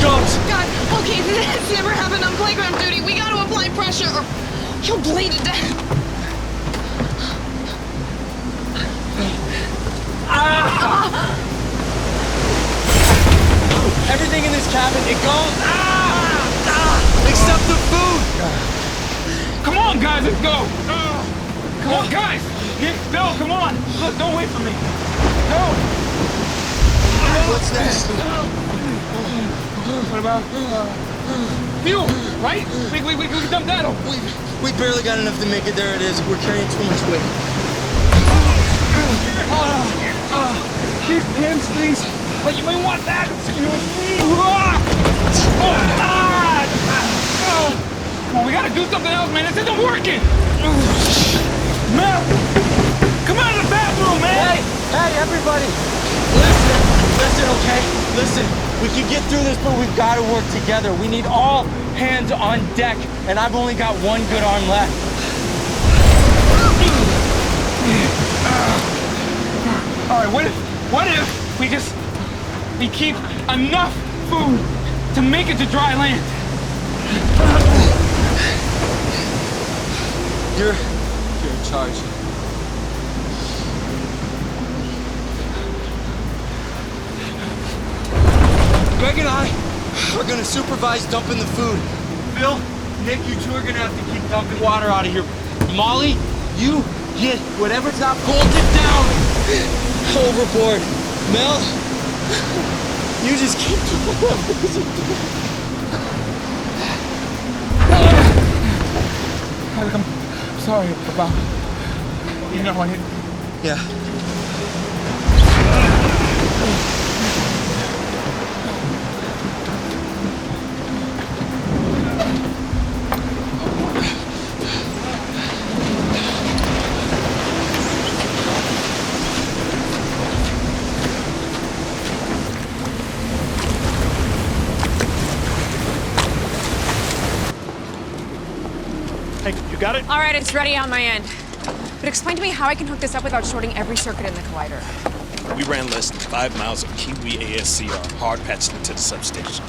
goes. God. Okay. This never happened on playground duty. We got to apply pressure, or he'll bleed to death. Everything in this cabin, it goes. Except the food. Come on, guys, let's go. Come on, guys. Bill, come on. Look, don't wait for me. No. What's next? What about fuel? Right? We can dump that over. We barely got enough to make it. There it is. We're carrying too much weight. Keep hamstrings, but you may want that. Excuse me. Come on, we gotta do something else, man. This isn't working. Mel, come out of the bathroom, man. Hey, everybody. Listen, okay? Listen, we can get through this, but we've got to work together. We need all hands on deck, and I've only got one good arm left. All right, what if we keep enough food to make it to dry land? You're in charge. Greg and I are gonna supervise dumping the food. Bill, Nick, you two are gonna have to keep dumping water out of here. Molly, you get whatever's not bolted down overboard. Mel, you just keep I'm sorry about, I didn't. Yeah. Hey, you got it? All right, it's ready on my end. But explain to me how I can hook this up without shorting every circuit in the collider. We ran less than 5 miles of Kiwi ASCR hard patched into the substation.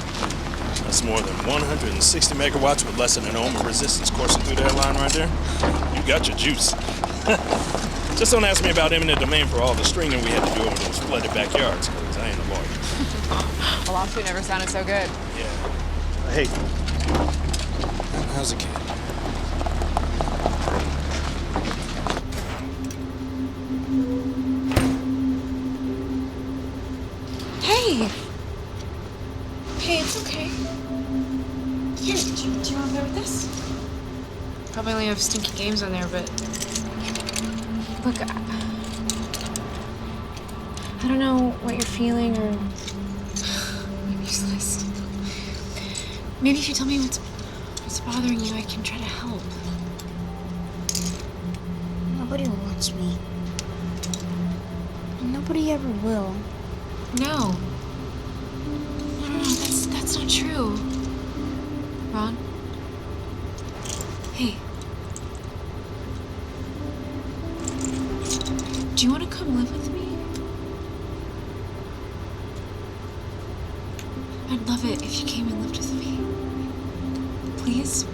That's more than 160 megawatts with less than an ohm of resistance coursing through that line right there. You got your juice. Just don't ask me about eminent domain for all the stringing we had to do over those flooded backyards, because I ain't a lawyer. A lawsuit never sounded so good. Yeah. Hey, how's the kid? Hey, it's okay. Here, do you want to play with this? guess. Probably only have stinky games on there, but... Look, I don't know what you're feeling or... I'm useless. Maybe if you tell me what's bothering you, I can try to help. Nobody wants me. Nobody ever will. No. No, that's not true. Ron? Hey. Do you want to come live with me? I'd love it if you came and lived with me. Please?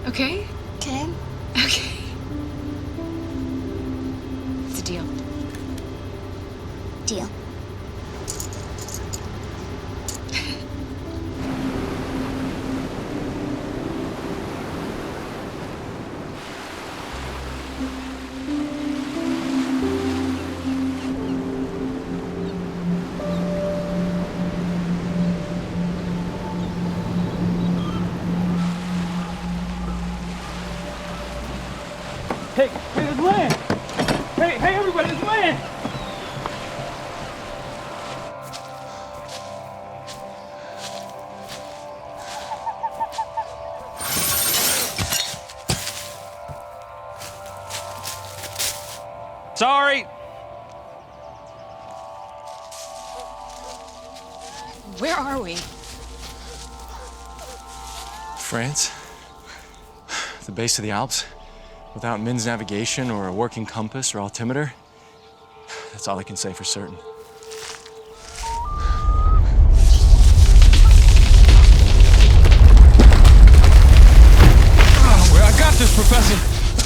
Okay? Okay. Okay. It's a deal. Deal. Hey, there's land! Hey, everybody, there's land! Sorry! Where are we? France? The base of the Alps? Without Min's navigation or a working compass or altimeter? That's all I can say for certain. Oh, well, I got this, Professor.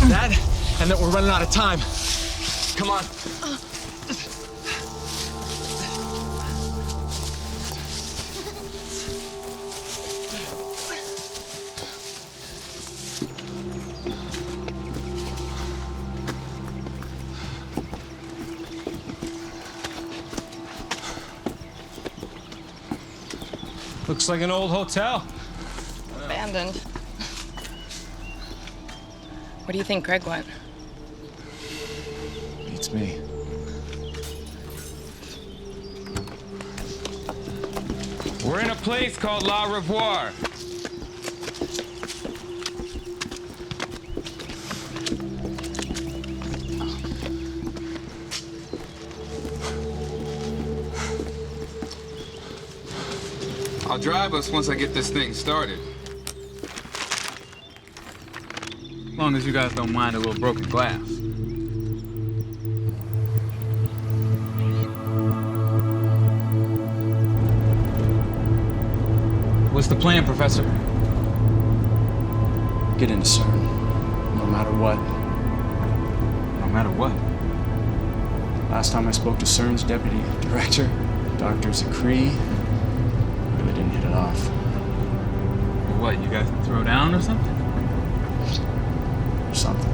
That, and that we're running out of time. Come on. Looks like an old hotel. Abandoned. Where do you think Greg went? Beats me. We're in a place called La Revoir. I'll drive us once I get this thing started. As long as you guys don't mind a little broken glass. What's the plan, Professor? Get into CERN, no matter what. No matter what? Last time I spoke to CERN's deputy director, Dr. Zachary, really didn't hit it off. What, you guys can throw down or something? Or something.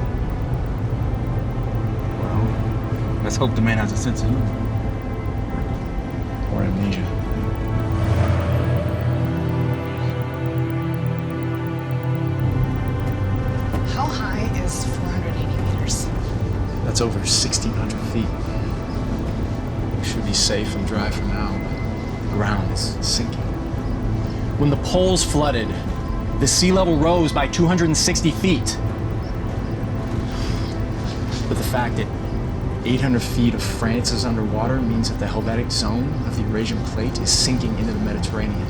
Well, let's hope the man has a sense of humor. Or amnesia. How high is 480 meters? That's over 1,600 feet. We should be safe and dry for now, but the ground is sinking. When the poles flooded, the sea level rose by 260 feet. But the fact that 800 feet of France is underwater means that the Helvetic zone of the Eurasian plate is sinking into the Mediterranean.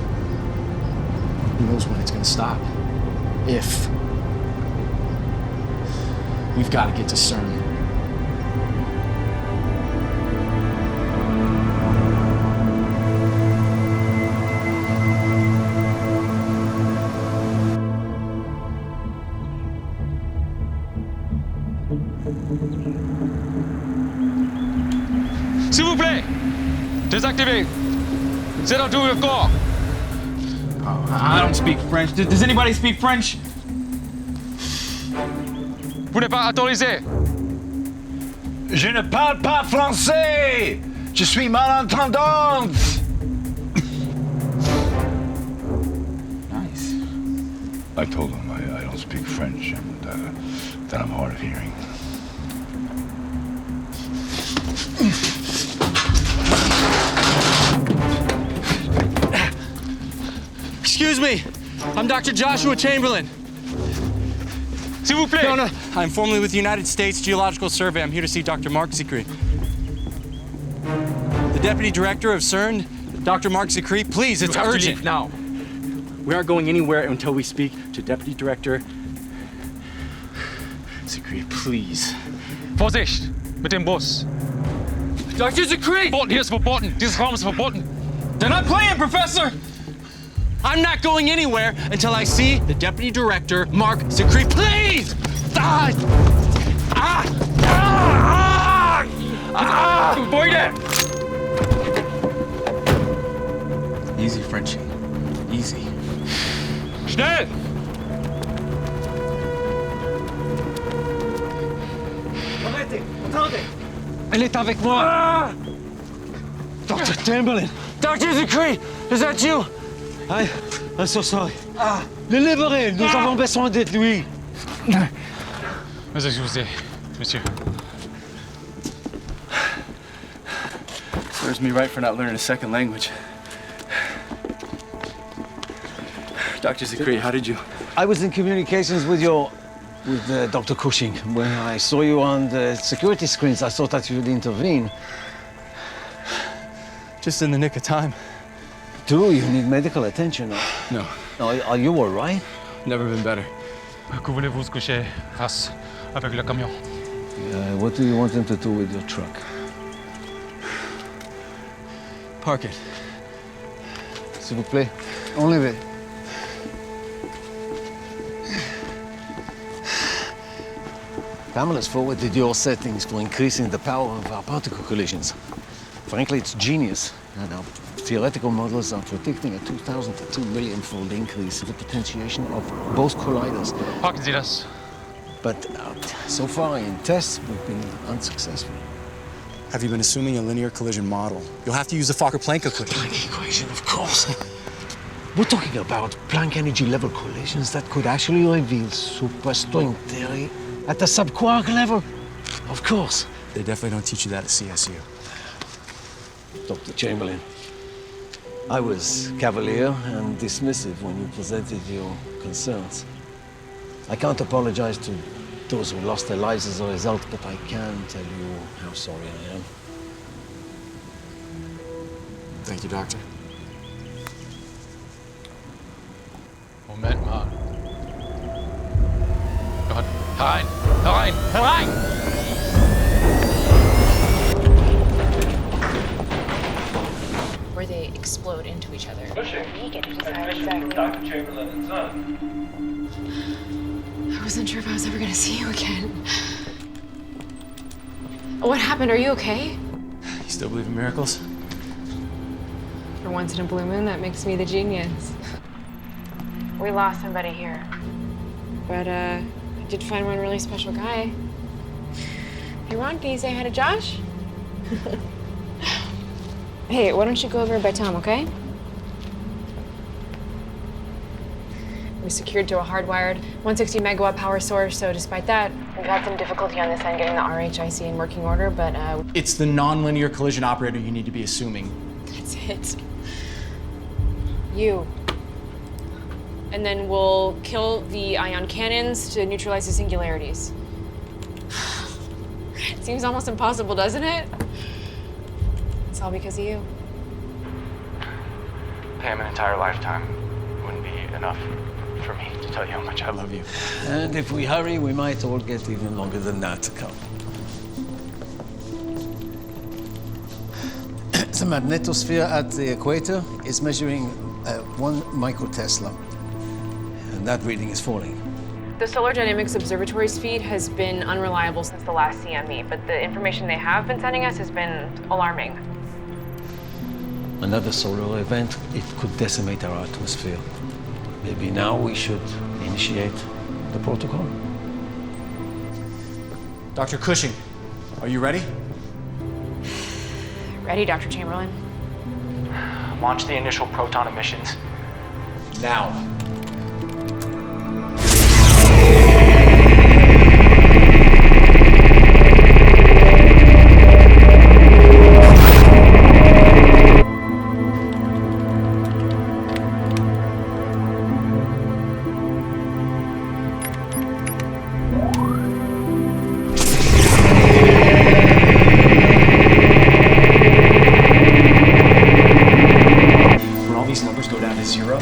Who knows when it's going to stop? If. We've got to get to CERN. S'il vous plaît, désactivez. Zero to your call. I don't speak French. Does anybody speak French? Vous n'êtes pas autorisé. Je ne parle pas français. Je suis malentendante. I told him I don't speak French and that I'm hard of hearing. Excuse me. I'm Dr. Joshua Chamberlain. S'il vous plaît. No. I'm formerly with the United States Geological Survey. I'm here to see Dr. Mark Zicree. The Deputy Director of CERN, Dr. Mark Zicree, please, it's urgent. Now. We aren't going anywhere until we speak to Deputy Director Zicree, please. Vorsicht mit dem Bus. Dr. Zicree! Verboten, hier ist verboten. Dieses Raum ist verboten. They're not playing, Professor! I'm not going anywhere until I see the Deputy Director, Mark Zicree, please! Gebäude! Easy, Frenchie. Easy. Schnell! Elle est avec moi! Dr. Chamberlain! Dr. Zicree! Is that you? I'm so sorry. Le libérez, nous avons besoin de lui. Mes excuses, monsieur. Serves me right for not learning a second language. Dr. Zicree, how did you? I was in communications with Dr. Cushing. When I saw you on the security screens, I thought that you would intervene. Just in the nick of time. Do you need medical attention? No. Are you all right? Never been better. Que voulez-vous se coucher, race, avec le camion? What do you want them to do with your truck? Park it. S'il vous plaît, enlevez. Pamela's forwarded your settings for increasing the power of our particle collisions. Frankly, it's genius. And our theoretical models are predicting a 2,000 to 2 million-fold increase in the potentiation of both colliders. Parken Sie das. But so far in tests, we've been unsuccessful. Have you been assuming a linear collision model? You'll have to use the Fokker-Planck equation. Planck equation, of course. We're talking about Planck energy level collisions that could actually reveal superstring theory at the subquark level. Of course. They definitely don't teach you that at CSU. Dr. Chamberlain, I was cavalier and dismissive when you presented your concerns. I can't apologize to those who lost their lives as a result, but I can tell you how sorry I am. Thank you, Doctor. Moment mal. Gott, herein! Herein! Herein! Where they explode into each other. Dr. Chamberlain and Son. I wasn't sure if I was ever gonna see you again. What happened? Are you okay? You still believe in miracles? For once in a blue moon, that makes me the genius. We lost somebody here. But, I did find one really special guy. Hey, Ron, can you say hi to Josh? Hey, why don't you go over by Tom, okay? We're secured to a hardwired 160 megawatt power source, so despite that, we've had some difficulty on this end getting the RHIC in working order, but It's the nonlinear collision operator you need to be assuming. that's it. You. And then we'll kill the ion cannons to neutralize the singularities. Seems almost impossible, doesn't it? It's all because of you. Pay him an entire lifetime wouldn't be enough for me to tell you how much I love you. And if we hurry, we might all get even longer than that to come. The magnetosphere at the equator is measuring 1 microtesla, and that reading is falling. The Solar Dynamics Observatory's feed has been unreliable since the last CME, but the information they have been sending us has been alarming. Another solar event, it could decimate our atmosphere. Maybe now we should initiate the protocol. Dr. Cushing, are you ready? Ready, Dr. Chamberlain? Launch the initial proton emissions. Now.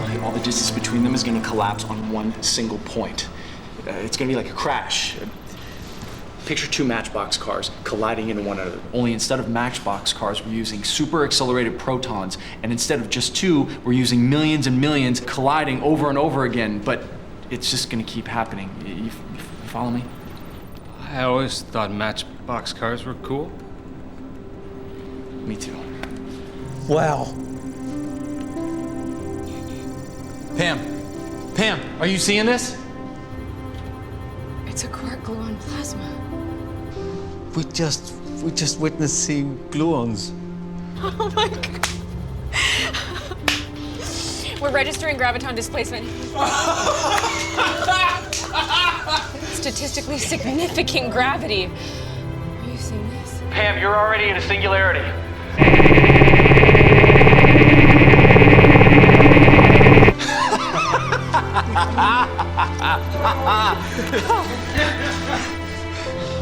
and all the distance between them is going to collapse on one single point. It's going to be like a crash. Picture two matchbox cars colliding into one another. Only instead of matchbox cars, we're using super accelerated protons. And instead of just two, we're using millions and millions colliding over and over again. But it's just gonna keep happening. You follow me? I always thought matchbox cars were cool. Me too. Wow. Pam, are you seeing this? It's a quark gluon plasma. We just witnessed seeing gluons. Oh my god. We're registering graviton displacement. Statistically significant gravity. Are you seeing this? Pam, you're already in a singularity.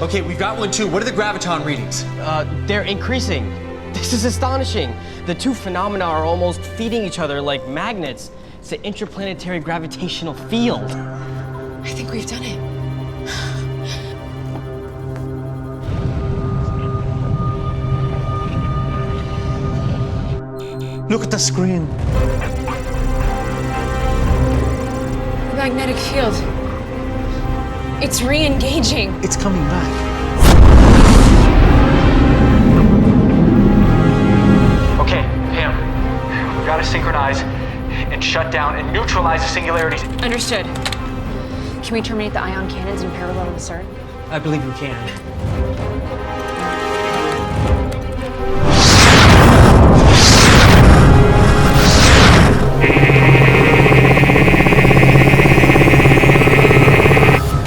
Okay, we've got one too. What are the graviton readings? They're increasing. This is astonishing. The two phenomena are almost feeding each other like magnets. It's an interplanetary gravitational field. I think we've done it. Look at the screen. The magnetic field. It's re-engaging. It's coming back. Okay, Pam, we've got to synchronize and shut down and neutralize the singularities. Understood. Can we terminate the ion cannons in parallel with CERN? I believe we can.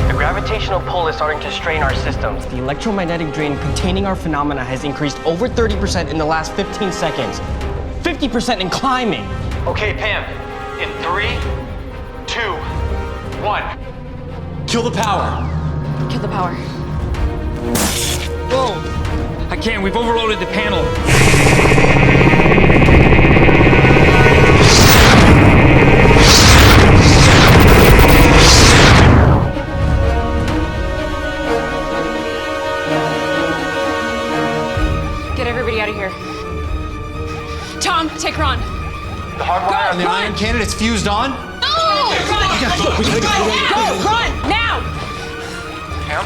The gravitational pull is starting to strain our systems. The electromagnetic drain containing our phenomena has increased over 30% in the last 15 seconds. 50% in climbing. Okay, Pam, in 3, 2, 1. Kill the power. Kill the power. Whoa! I can't, we've overloaded the panel. Get everybody out of here. Tom, take Ron. The hardwire on the ion cannon, it's fused on. Oh! Run! Go! Run! Now! Pam?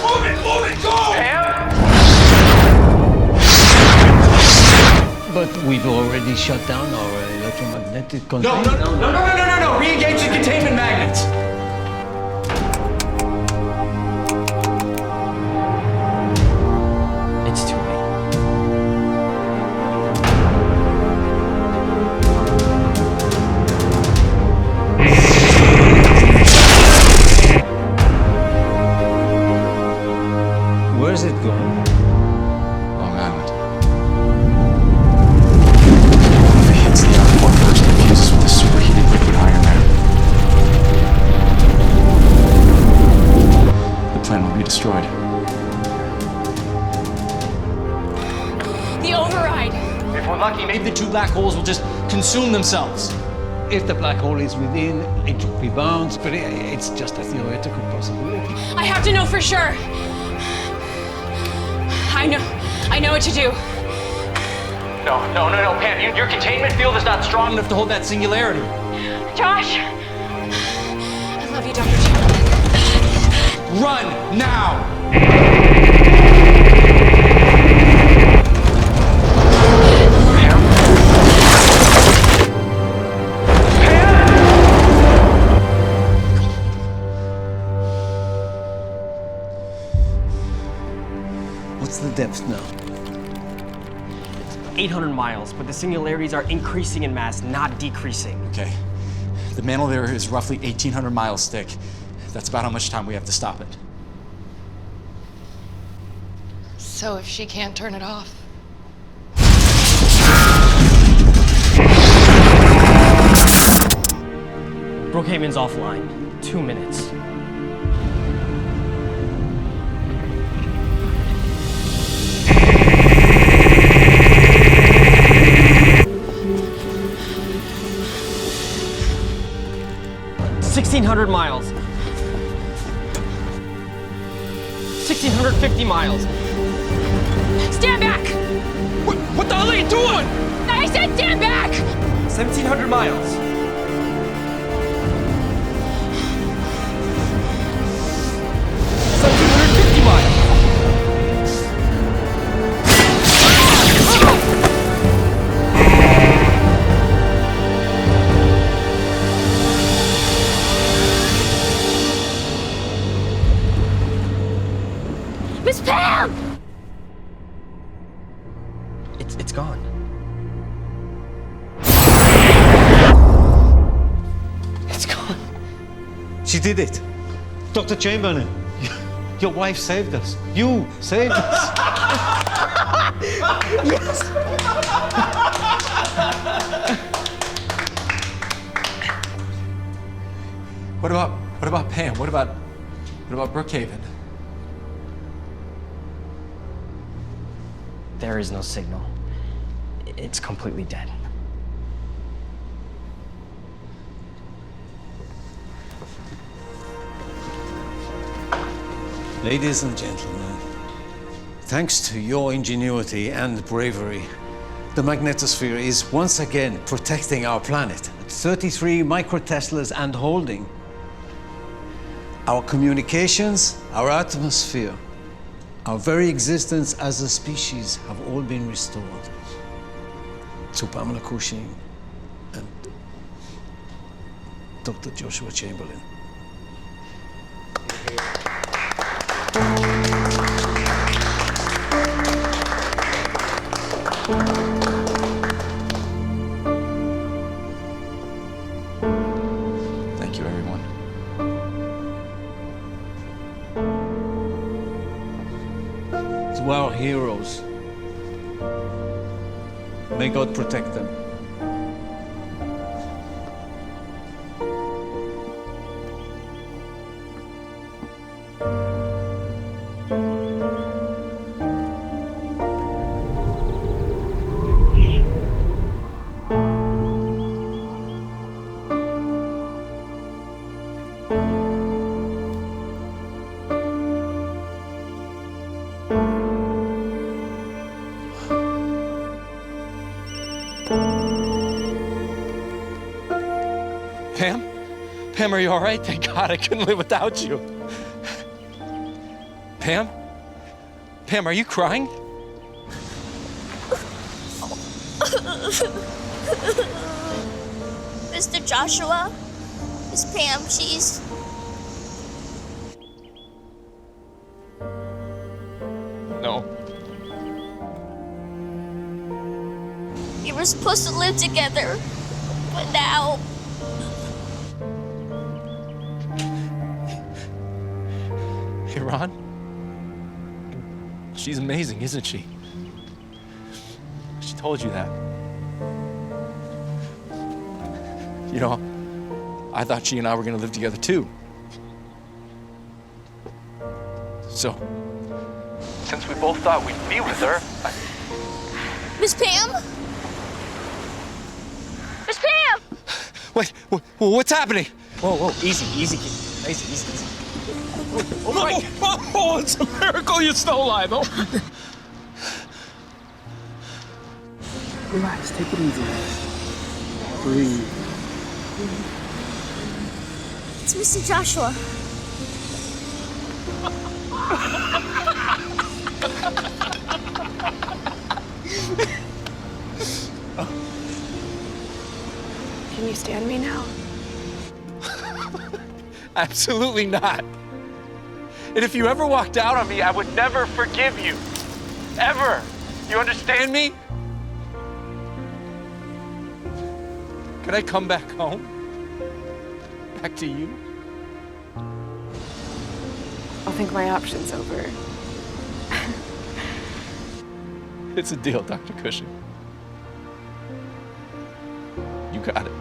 Move it! Go! Pam? But we've already shut down our electromagnetic No, containment. Re-engage the containment magnets. It's too late. Where's it going? Long Island. If it hits the outer core first, it fuses with the superheated liquid iron there. The plan will be destroyed. The override! If we're lucky, maybe the two black holes will just consume themselves. If the black hole is within, entropy bounds, but it's just a theoretical possibility. I have to know for sure. I know what to do. No, Pam, your containment field is not strong enough To hold that singularity. Josh! I love you, Dr. Chamberlain. Run now! What's the depth now? 800 miles, but the singularities are increasing in mass, not decreasing. Okay. The mantle there is roughly 1,800 miles thick. That's about how much time we have to stop it. So if she can't turn it off. Brookhaven's offline. 2 minutes. 1,600 miles. 1,650 miles. Stand back! What the hell are you doing? I said stand back! 1,700 miles. 1,750 miles. Miss Pam! It's gone. It's gone. She did it. Dr. Chamberlain, your wife saved us. You saved us. Yes. What about Pam? What about Brookhaven? There is no signal. It's completely dead. Ladies and gentlemen, thanks to your ingenuity and bravery, the magnetosphere is once again protecting our planet at 33 microteslas and holding. Our communications, our atmosphere, our very existence as a species have all been restored. To Pamela Cushing and Dr. Joshua Chamberlain. Thank you, everyone. To our heroes, may God protect them. Pam? Pam, are you all right? Thank God I couldn't live without you. Pam? Pam, are you crying? Mr. Joshua, Miss Pam, she's... No. We were supposed to live together, but now... Hey, Ron? She's amazing, isn't she? She told you that. You know, I thought she and I were gonna live together too. So, since we both thought we'd be with her, Miss Pam? Miss Pam! Wait, what's happening? Whoa, easy, kid. Easy. Oh my God! Oh, it's a miracle you're still alive. Oh. Relax, take it easy. Breathe. It's Mr. Joshua. Can you stand me now? Absolutely not. And if you ever walked out on me, I would never forgive you. Ever. You understand me? Can I come back home? Back to you? I'll think my option's over. It's a deal, Dr. Cushing. You got it.